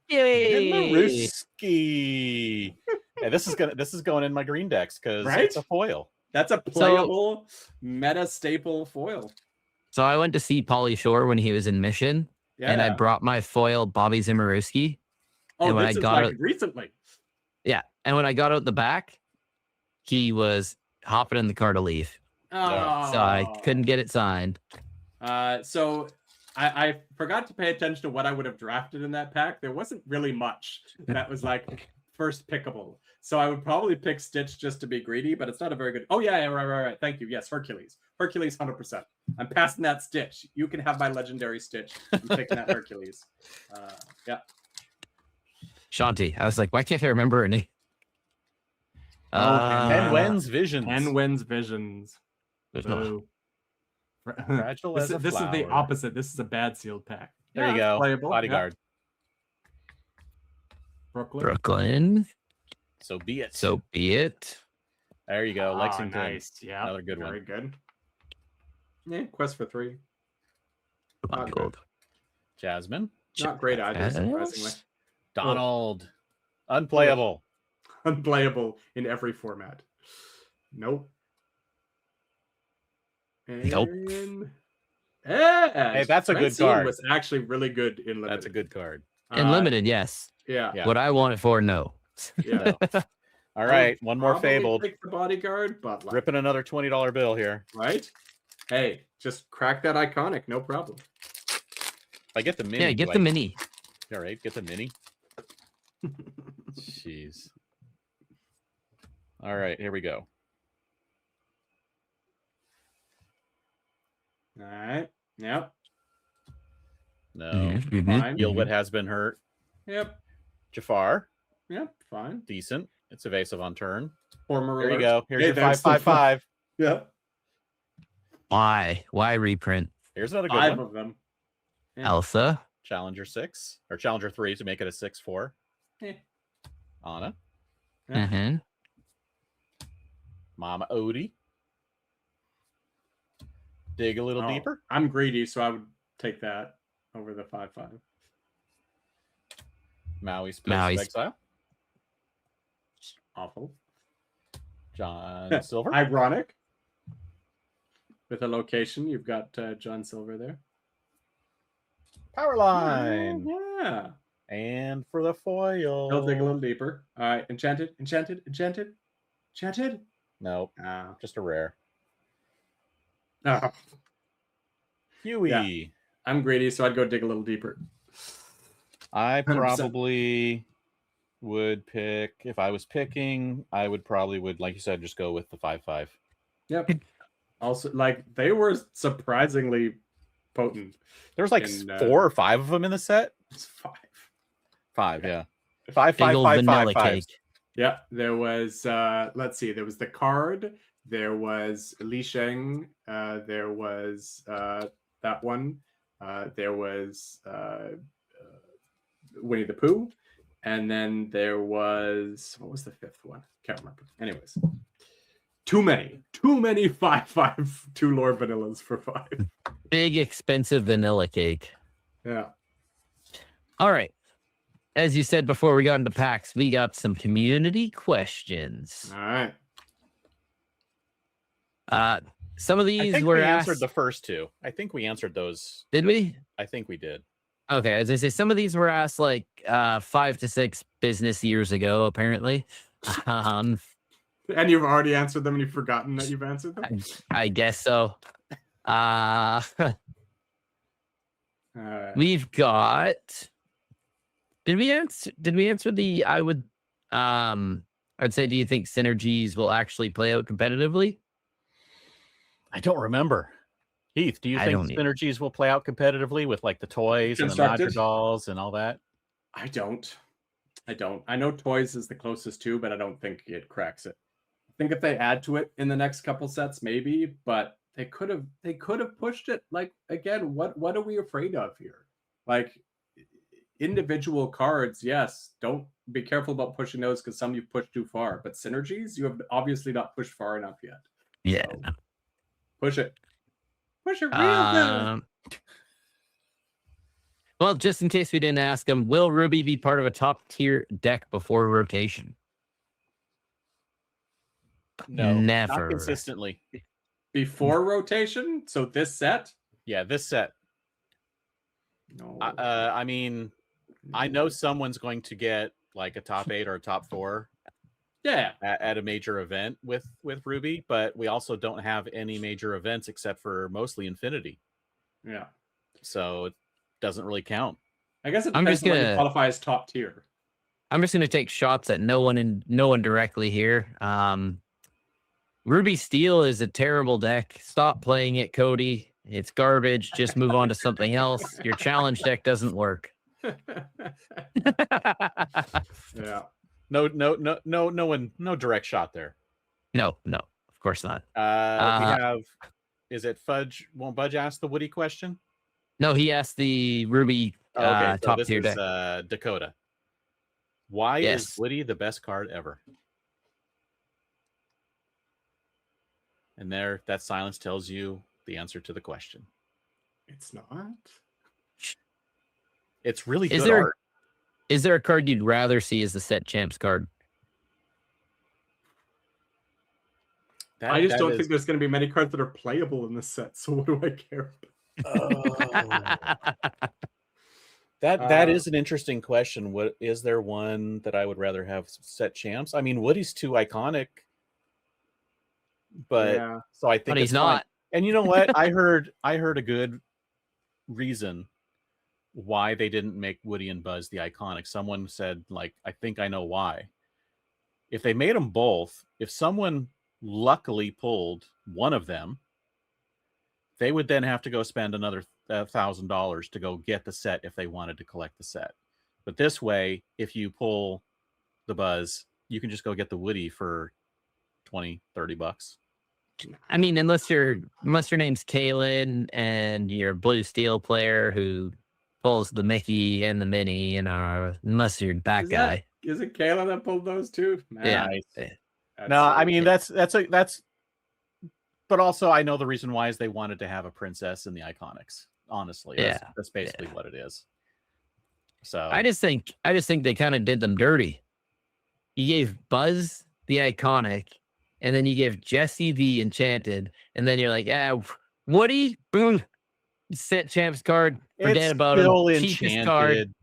Yay. Maruski. Yeah, this is going in my green decks because Right? it's a foil. that's a playable meta staple foil. So I went to see Pauly Shore when he was in Mission, Yeah. and I brought my foil Bobby Zimmerowski. oh, and when this I is got like it- recently. Yeah, and when I got out the back, he was hopping in the car to leave, so I Oh. couldn't get it signed. So I forgot to pay attention to what I would have drafted in that pack. There wasn't really much that was like first pickable. So I would probably pick Stitch just to be greedy, but it's not a very good. Oh yeah, right. Thank you. Yes, Hercules. Hercules, 100%. I'm passing that Stitch. You can have my legendary Stitch. I'm taking that Hercules. Yeah. Shanti. I was like, why can't I remember her name? And Wen's Visions. And wins visions. There's no- Boo. Fragile as a This is the flower. opposite. This is a bad sealed pack. There you it's go. playable. Yeah. Bodyguard. Brooklyn. So be it. So be it. There you go. Ah, Lexington. nice. Yeah. Another good Very one. good. Yeah, quest for 3. Not Gold. Jasmine. Not great either, surprisingly. Donald. Unplayable. Unplayable in every format. Nope. Nope. And Hey, that's a good Francine card. was actually really good in limited. That's a good card. In limited, yes. Yeah. Yeah. What I want it for, no. Yeah. All right, one more Probably fabled. pick the bodyguard, but like, Ripping another $20 bill here. right? Hey, just crack that iconic, no problem. I get the mini. Yeah, get the mini. All right, get the mini. Jeez. All right, here we go. All right. Yep. No. Fine. Yieldwood has been hurt. Yep. Jafar, Yep. Fine. decent. It's evasive on turn. Former There you alert. go. Here's Hey, your there's 555. Yep. Why? Why reprint? Here's another good 5 one. of them. Yeah. Elsa. Challenger 6 or Challenger 3 to make it a 6-4. Eh. Anna, Yeah. Mm-hmm. Mama Odie. Dig a little Oh, deeper. I'm greedy, so I would take that over the 5/5. Maui's Place of Maui's. Exile. Awful. John Silver. Ironic. With a location, you've got John Silver there. Power line. Yeah. And for the foil. He'll dig a little deeper. All right. Enchanted. Enchanted. Enchanted. Enchanted. No, Ah. just a rare. Oh, Huey. Yeah. I'm greedy, so I'd go dig a little deeper. I 100%. probably would pick, if I was picking, I would probably like you said, just go with the 5/5. Yep. Also, like, they were surprisingly potent. There was like And, 4 or 5 of them in the set. It's 5. 5, yeah. 5, Big 5, old 5, vanilla 5, 5. cake. Yeah, there was let's see, there was the card, there was Li Sheng, there was that one, there was Winnie the Pooh, and then there was, what was the 5th one? Can't remember. Anyways, too many 5/5 2 Lord Vanillas for 5. Big expensive vanilla cake. Yeah. All right. As you said before we got into packs, we got some community questions. All right. Some of I these think were we asked. answered the first 2. I think we answered those. Did we? I think we did. Okay, as I say, some of these were asked like 5 to 6 business years ago, apparently. And you've already answered them and you've forgotten that you've answered them? I guess so. All right. We've got. Did we answer the? I'd say, do you think synergies will actually play out competitively? I don't remember. Heath, do you I think don't synergies will play out competitively with like the toys and the Madra Constructed? dolls and all that? I don't. I know toys is the closest to, but I don't think it cracks it. I think if they add to it in the next couple sets, maybe, but they could have pushed it. Like, again, what are we afraid of here? Like, individual cards, yes. Don't be careful about pushing those because some you've pushed too far. But synergies, you have obviously not pushed far enough yet. Yeah. So, push it. Push it real good. Well, just in case we didn't ask him, will Ruby be part of a top tier deck before rotation? No, Never. not consistently. Before rotation? So this set? Yeah, this set. No. I mean, I know someone's going to get like a top 8 or a top 4 Yeah. at a major event with Ruby, but we also don't have any major events except for mostly Infinity. Yeah. So it doesn't really count. I guess it I'm depends just on when you gonna- qualify as top tier. I'm just gonna take shots at no one directly here. Ruby Steel is a terrible deck. Stop playing it, Cody. It's garbage. Just move on to something else. Your challenge deck doesn't work. Yeah. No one, no direct shot there. No, of course not. We have, is it Fudge Won't Budge ask the Woody question? No, he asked the Ruby Okay, so top this tier is deck. Dakota. Why Yes. is Woody the best card ever? And there, that silence tells you the answer to the question. It's not. It's really Is good there- art. Is there a card you'd rather see as the set champs card? I just don't think there's going to be many cards that are playable in this set. So what do I care? That is an interesting question. What is there one that I would rather have set champs? I mean, Woody's too iconic, but Yeah. so I think But he's it's fine. not. And you know what? I heard a good reason why they didn't make Woody and Buzz the iconic. Someone said, like, I think I know why. If they made them both, if someone luckily pulled one of them, they would then have to go spend another $1,000 to go get the set if they wanted to collect the set. But this way, if you pull the Buzz, you can just go get the Woody for $20-$30. I mean, unless your name's Kalen and you're a Blue Steel player who pulls the Mickey and the Minnie, unless you're that guy. Is it Kayla that pulled those two? Man, Yeah. No, I mean that's but also I know the reason why is they wanted to have a princess in the iconics. Honestly, that's basically what it is. So I just think they kind of did them dirty. You gave Buzz the iconic, and then you gave Jesse the enchanted, and then you're like, Woody, boom, set champs card, forget about him. Cheapest card.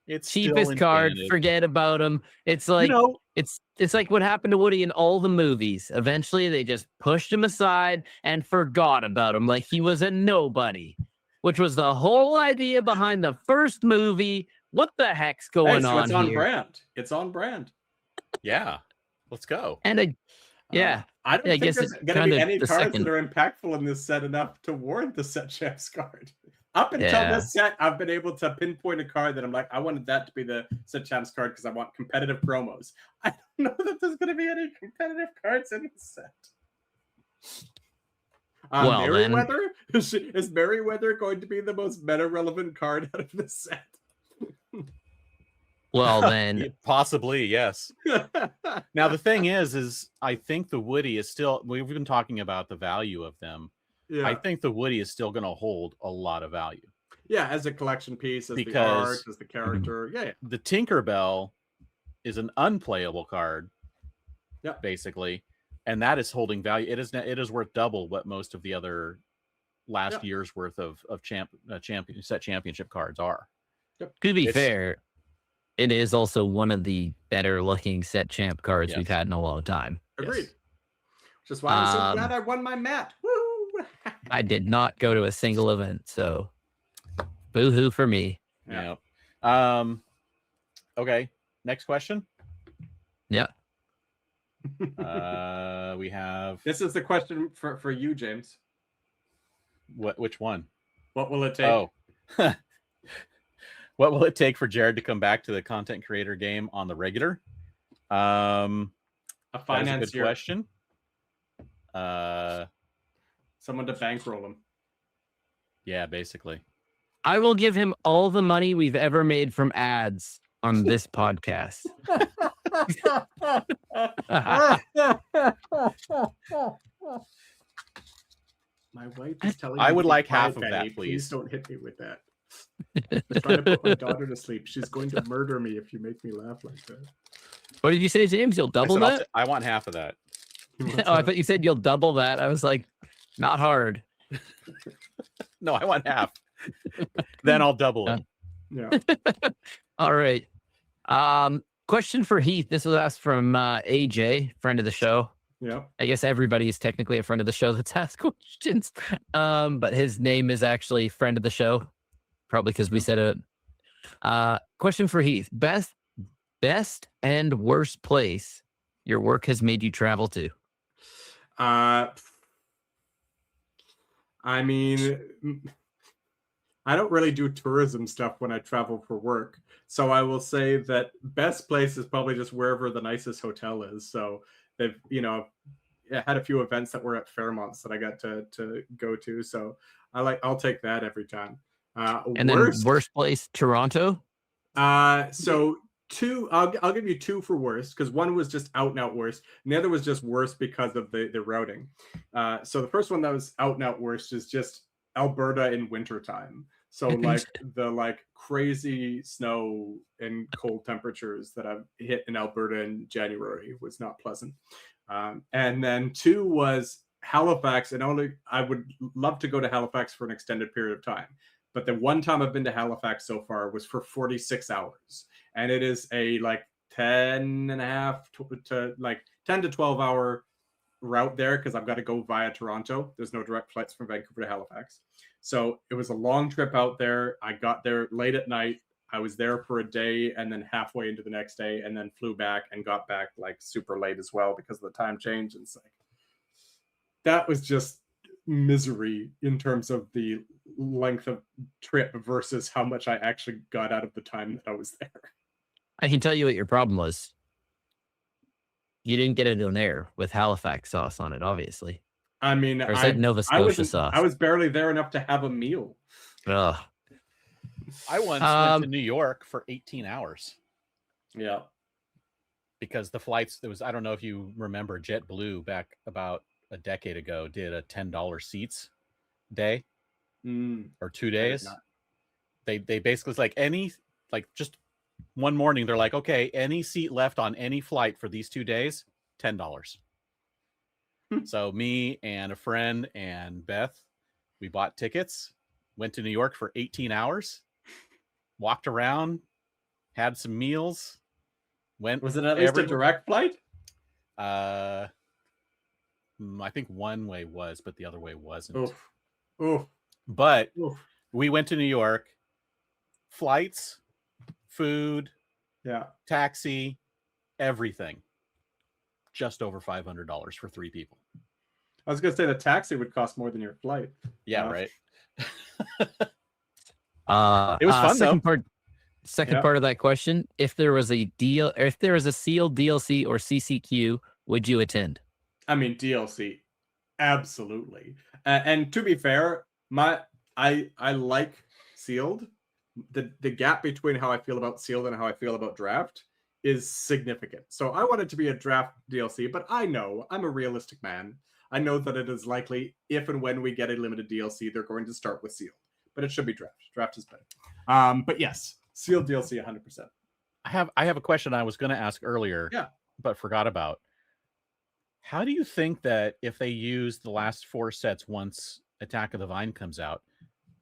It's cheapest card, forget about him. It's like it's like what happened to Woody in all the movies. Eventually, they just pushed him aside and forgot about him like he was a nobody, which was the whole idea behind the first movie. What the heck's going on it's on here? brand. It's on brand. Yeah, let's go. And I don't think there's going to be any cards that are impactful in this set enough to warrant the set champs card. Up until this set, I've been able to pinpoint a card that I'm like, I wanted that to be the set champs card because I want competitive promos. I don't know that there's going to be any competitive cards in this set. Merryweather? Is Merryweather going to be the most meta-relevant card out of this set? Well, then possibly, yes. Now the thing is I think the Woody is still, we've been talking about the value of them. Yeah. I think the Woody is still going to hold a lot of value. Yeah, as a collection piece, as the art, as the character. Yeah. The Tinkerbell is an unplayable card. Yeah. Basically. And that is holding value. It is worth double what most of the other last year's worth of set championship cards are. Yep. To be fair, it is also one of the better looking set champ cards we've had in a long time. Agreed. Yes. Which is why I'm so glad I won my mat. Woo! I did not go to a single event, so boo-hoo for me. Yeah. Okay. Next question. Yeah. We have. This is the question for you, James. Which one? What will it take? Oh. What will it take for Jared to come back to the content creator game on the regular? A financier. That's a good question. Someone to bankroll him. Yeah, basically. I will give him all the money we've ever made from ads on this podcast. My wife is telling me I would like half of that, please. Please don't hit me with that. I'm trying to put my daughter to sleep. She's going to murder me if you make me laugh like that. What did you say, James? You'll double that? I want half of that. Oh, I thought you said you'll double that. I was like, not hard. No, I want half. Then I'll double it. Yeah. All right. Question for Heath. This was asked from AJ, friend of the show. Yeah. I guess everybody is technically a friend of the show that's asked questions. But his name is actually friend of the show. Probably because we said it. Question for Heath. Best and worst place your work has made you travel to? I mean, I don't really do tourism stuff when I travel for work. So I will say that best place is probably just wherever the nicest hotel is. So they've, had a few events that were at Fairmonts that I got to go to. So I'll take that every time. And then worst place, Toronto? So two, I'll give you two for worst, because one was just out and out worst, and the other was just worst because of the routing. So the first one that was out and out worst is just Alberta in wintertime. So like the crazy snow and cold temperatures that I've hit in Alberta in January was not pleasant. And then 2 was Halifax, and I would love to go to Halifax for an extended period of time. But the one time I've been to Halifax so far was for 46 hours. And it is a 10 and a half to 10 to 12 hour route there because I've got to go via Toronto. There's no direct flights from Vancouver to Halifax. So it was a long trip out there. I got there late at night. I was there for a day and then halfway into the next day and then flew back and got back super late as well because of the time change. And it's that was just misery in terms of the length of trip versus how much I actually got out of the time that I was there. I can tell you what your problem was. You didn't get it on air with Halifax sauce on it, obviously. I mean, Or is that Nova Scotia sauce? I was barely there enough to have a meal. Ugh. I once went to New York for 18 hours. Yeah. Because the flights, I don't know if you remember, JetBlue back about a decade ago did a $10 seats day or 2 days. They basically, it's just one morning, they're like, okay, any seat left on any flight for these 2 days, $10. So me and a friend and Beth, we bought tickets, went to New York for 18 hours, walked around, had some meals, Was it at least a direct flight? I think one way was, but the other way wasn't. Oof. But we went to New York, flights, food, taxi, everything. Just over $500 for 3 people. I was going to say the taxi would cost more than your flight. Yeah, right. It was fun. Second part of that question: if there was a sealed DLC or CCQ, would you attend? I mean, DLC, absolutely. And to be fair, I like sealed. The gap between how I feel about sealed and how I feel about draft is significant. So I want it to be a draft DLC, but I know I'm a realistic man. I know that it is likely if and when we get a limited DLC, they're going to start with sealed, but it should be draft. Draft is better. But yes, sealed DLC 100%. I have a question I was going to ask earlier, but forgot about. How do you think that if they use the last 4 sets once Attack of the Vine comes out,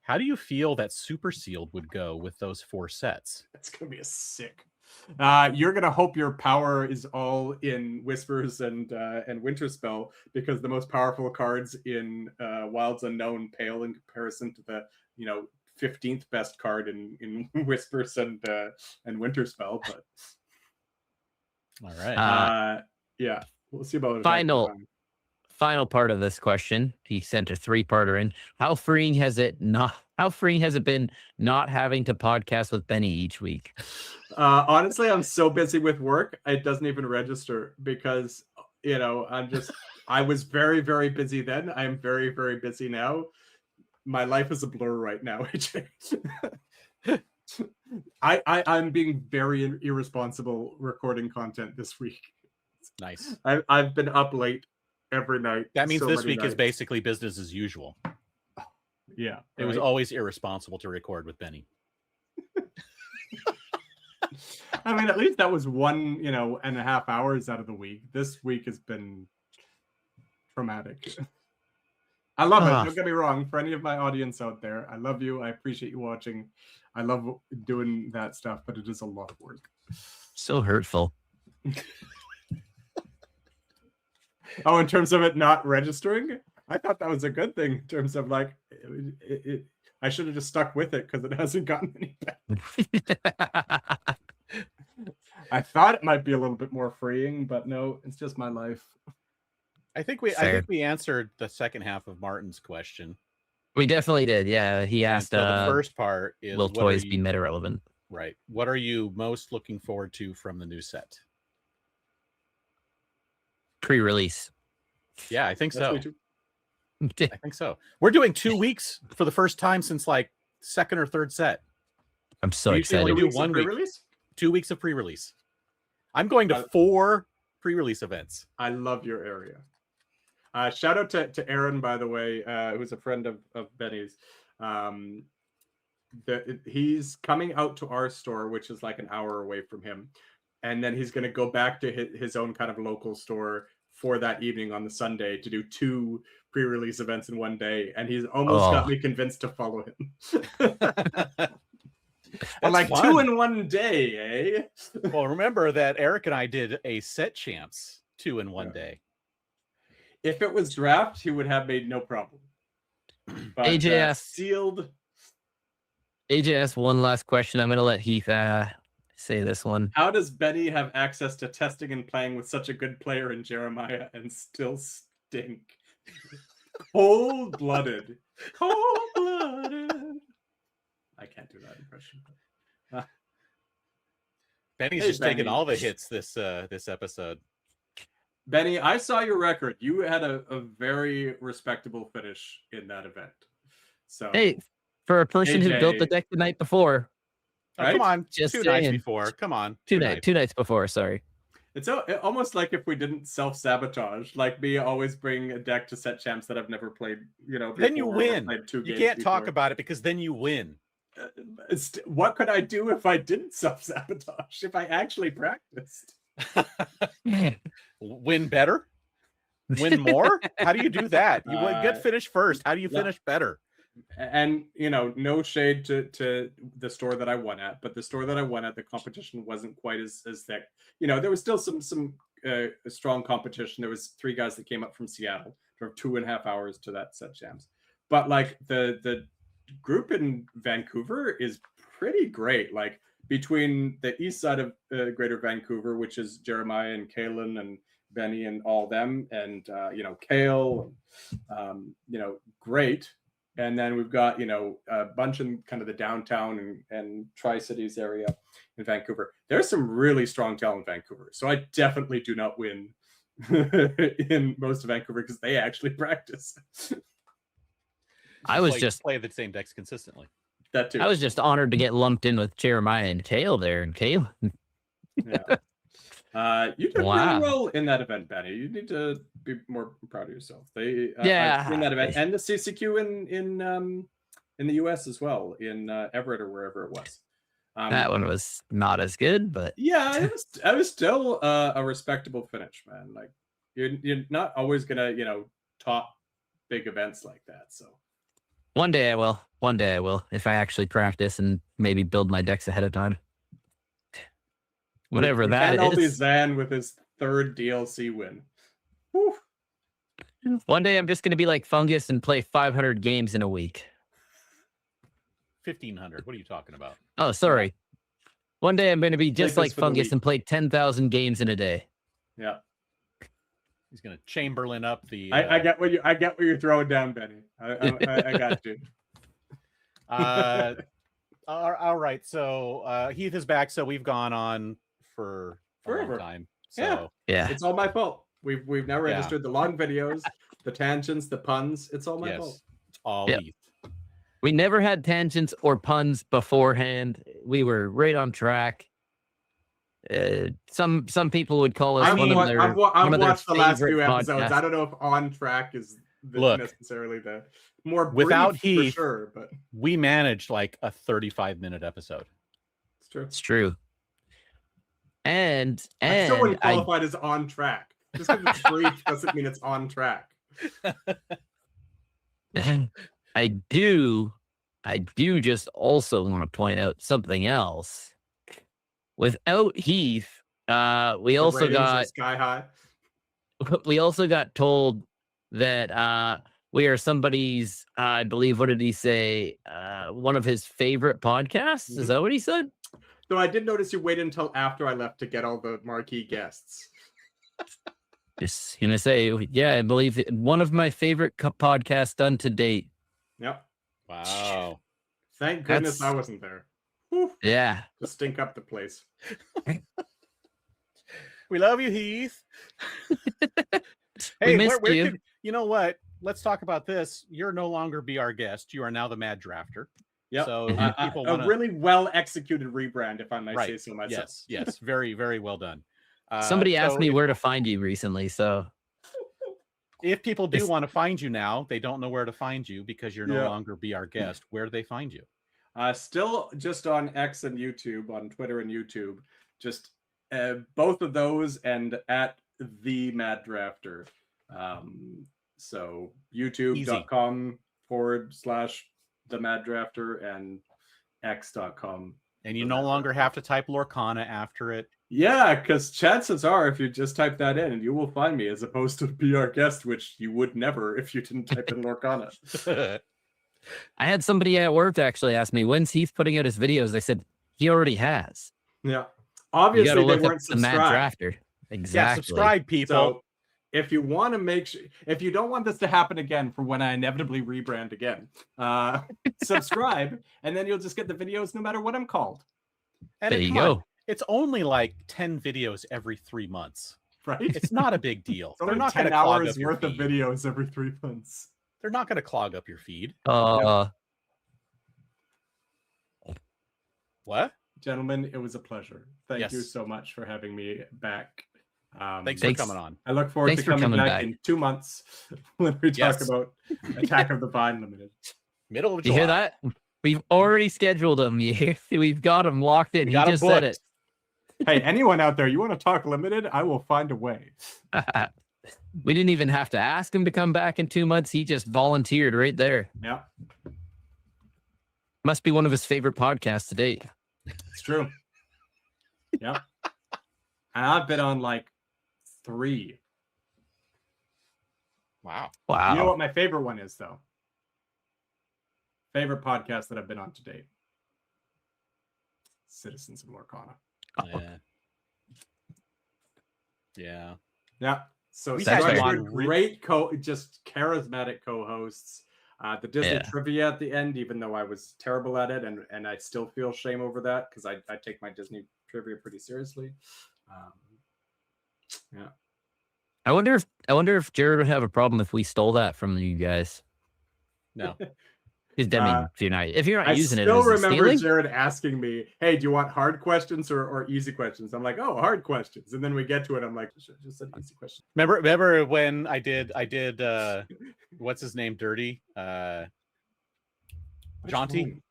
how do you feel that Super Sealed would go with those 4 sets? It's going to be a sick. You're going to hope your power is all in Whispers and Winterspell because the most powerful cards in Wilds Unknown pale in comparison to the 15th best card in Whispers and Winterspell. But all right, yeah, we'll see about final part of this question. He sent a 3-parter in. How freeing has it been not having to podcast with Benny each week? Honestly, I'm so busy with work, it doesn't even register because I was very, very busy then. I'm very, very busy now. My life is a blur right now. I'm being very irresponsible recording content this week. Nice. I've been up late every night. That means this week is basically business as usual. Yeah. It was always irresponsible to record with Benny. I mean, at least that was 1.5 hours out of the week. This week has been traumatic. I love it. Don't get me wrong. For any of my audience out there, I love you. I appreciate you watching. I love doing that stuff, but it is a lot of work. So hurtful. Oh, in terms of it not registering? I thought that was a good thing in terms of I should have just stuck with it because it hasn't gotten any better. I thought it might be a little bit more freeing, but no, it's just my life. I think we answered the second half of Martin's question. We definitely did. Yeah, he asked. So the first part is, will toys be meta relevant? Right. What are you most looking forward to from the new set? Pre-release. Yeah, I think so. I think so. We're doing 2 weeks for the first time since second or third set. I'm so excited. We do 1 week. 2 weeks of pre-release. I'm going to 4 pre-release events. I love your area. Shout out to Aaron, by the way, who's a friend of Benny's. he's coming out to our store, which is like an hour away from him, and then he's going to go back to his own kind of local store for that evening on the Sunday to do 2 pre-release events in one day, and he's almost got me convinced to follow him. I'm like, fun. 2 in one day, eh? Well, remember that Eric and I did a set champs 2 in one day. If it was draft, he would have made no problem. But, AJS sealed. AJS, one last question. I'm going to let Heath say this one. How does Benny have access to testing and playing with such a good player in Jeremiah and still stink? Cold-blooded. Cold-blooded. I can't do that impression. Benny's just taking all the hits this episode. Benny, I saw your record. You had a very respectable finish in that event. So hey, for a person who built the deck the night before. Right? Come on, just 2 nights before. Come on, 2 nights before. Sorry. It's almost like if we didn't self-sabotage, like me always bring a deck to set champs that I've never played, before. Then you win. You can't talk about it because then you win. What could I do if I didn't self-sabotage, if I actually practiced? Win better? Win more? How do you do that? You get finished first. How do you finish better? And no shade to the store that I won at, but the store that I won at, the competition wasn't quite as thick. There was still some strong competition. There was 3 guys that came up from Seattle, drove 2.5 hours to that set champs. But like the group in Vancouver is pretty great. Like between the east side of Greater Vancouver, which is Jeremiah and Kalen and Benny and all them, and Kale, great. And then we've got, a bunch in kind of the downtown and Tri-Cities area in Vancouver. There's some really strong talent in Vancouver. So I definitely do not win in most of Vancouver because they actually practice. I was just play the same decks consistently. That too. I was just honored to get lumped in with Jeremiah and Kale there. And Kale. Yeah. You did really well in that event, Benny. You need to be more proud of yourself. They in that event and the CCQ in the US as well, in Everett or wherever it was. That one was not as good, but yeah, it was still a respectable finish, man. Like you're not always gonna top big events like that. So one day I will. One day I will, if I actually practice and maybe build my decks ahead of time. Whatever that is. Penalty Zan with his 3rd DLC win. Whew. One day I'm just going to be like Fungus and play 500 games in a week. 1,500. What are you talking about? Oh, sorry. One day I'm going to be just like Fungus and play 10,000 games in a day. Yeah. He's going to Chamberlain up the. I get what you're throwing down, Benny. I got you. All right. So Heath is back. So we've gone on for forever. A long time. So yeah, it's all my fault. We've now registered the long videos, the tangents, the puns. It's all my fault. It's all Heath. We never had tangents or puns beforehand. We were right on track. Some people would call us I've watched the last few episodes. Podcasts. I don't know if on track is necessarily the more without Heath, for sure, but we managed like a 35-minute episode. It's true. It's true. And I still wouldn't qualify it as on track. Just because it's brief doesn't mean it's on track. I do just also want to point out something else. Without Heath, we also got sky high. We also got told that we are somebody's, I believe, what did he say? One of his favorite podcasts. Is that what he said? So I did notice you waited until after I left to get all the marquee guests. Just gonna say, yeah, I believe one of my favorite podcasts done to date. Yep. Wow. Thank goodness I wasn't there. Whew. Yeah. To stink up the place. We love you, Heath. Hey, where you know what? Let's talk about this. You're no longer be our guest. You are now the Mad Drafter. Yeah. So a really well executed rebrand, if I may say so myself. Yes. Very, very well done. Somebody asked me where to find you recently, so if people do want to find you now, they don't know where to find you because you're no longer be our guest. Where do they find you? Still just on X and YouTube, on Twitter and YouTube. Just both of those and at the Mad Drafter. So youtube.com/the Mad Drafter and x.com. And you no longer have to type Lorcana after it. Yeah, because chances are, if you just type that in, you will find me, as opposed to be our guest, which you would never if you didn't type in Lorcana. I had somebody at work actually ask me, when's Heath putting out his videos? I said, he already has. Yeah. Obviously, they weren't the Mad subscribed. Drafter. Exactly. Yeah, subscribe, people. So if you want to make sure, if you don't want this to happen again for when I inevitably rebrand again, subscribe, and then you'll just get the videos no matter what I'm called. And There you go. It's only like 10 videos every 3 months. Right? It's not a big deal. It's They're only not 10 going to clog hours up your worth of feed. videos every 3 months. They're not going to clog up your feed. What? Gentlemen, it was a pleasure. Thank you Yes. so much for having me back. Thanks for coming on. I look forward Thanks to for coming coming back back. in 2 months when we talk Yes. about Attack of the Vine Limited. Middle of You July. hear that? We've already scheduled him. We've got him locked in. We He got him just said booked. Hey, anyone out there, you want to talk limited? I will find a way. it. We didn't even have to ask him to come back in 2 months. He just volunteered right there. Yeah, Must be one of his favorite podcasts to date. it's true. Yeah. And I've been on like 3. Wow. Wow. You know what my favorite one is, though? Favorite podcast that I've been on to date? Citizens of Lorcana. Yeah. Yeah. Yeah. So We've had structured, one great just charismatic co-hosts. The Disney Yeah. trivia at the end, even though I was terrible at it, and I still feel shame over that because I take my Disney trivia pretty seriously. Yeah. I wonder if Jared would have a problem if we stole that from you guys. No. Because I mean, if you're not I using it, still is it remember stealing? Jared asking me, "Hey, do you want hard questions or easy questions?" I'm like, "Oh, hard questions." And then we get to it, I'm like, "Just an easy question." Remember when I did what's his name dirty? Which Jaunty? one?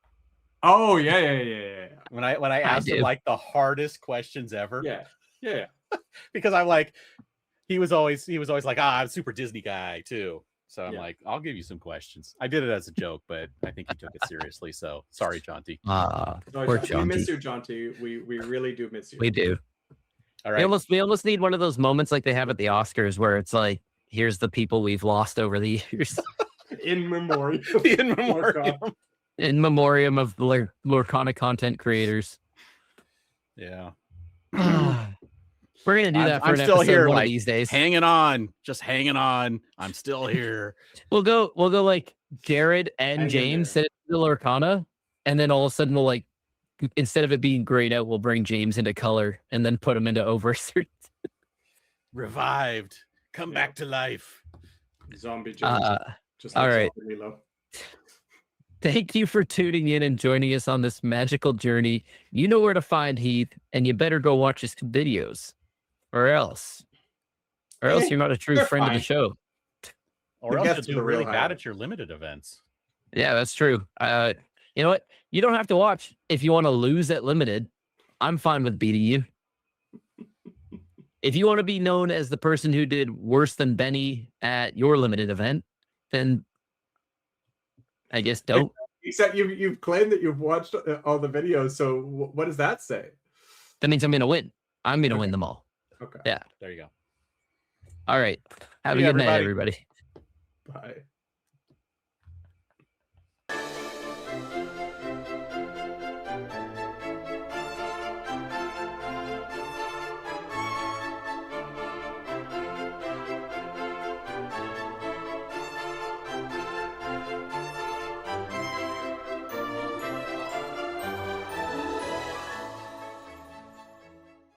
Oh yeah. When I asked him do. like the hardest questions ever. Yeah. Because I'm like, he was always like, I'm a super Disney guy too. So I'm Yeah. like, I'll give you some questions. I did it as a joke, but I think he took it seriously. So sorry, Jaunty. No, Poor we miss Jaunty. you, Jaunty. We really do miss you. We do. All We right. almost need one of those moments like they have at the Oscars where it's like, here's the people we've lost over the years. In memoriam. In memoriam. In memoriam of the Lorcana content creators. Yeah. We're gonna do that for I'm an still episode here, one like, of these days. Hanging on. Just hanging on. I'm still here. We'll go like Jared and Hang in James there. sit in the Lorcana, and then all of a sudden we'll like, instead of it being grayed out, we'll bring James into color and then put him into Overexerted. Revived. Come back to life. Zombie James. Just all right. Zombie Milo. Thank you for tuning in and joining us on this magical journey. You know where to find Heath, and you better go watch his videos, or else you're not a true they're friend of the fine. show. Or It else gets to you'll do the real really bad highlight. at your limited events. Yeah, that's true. You know what? You don't have to watch if you want to lose at limited. I'm fine with beating you. If you want to be known as the person who did worse than Benny at your limited event, then I guess don't. Except you've claimed that you've watched all the videos. So what does that say? That means I'm going to win. I'm going to win Okay. them all. Okay. Yeah. There you go. All right. Have a Yeah, good night, everybody. everybody. Bye.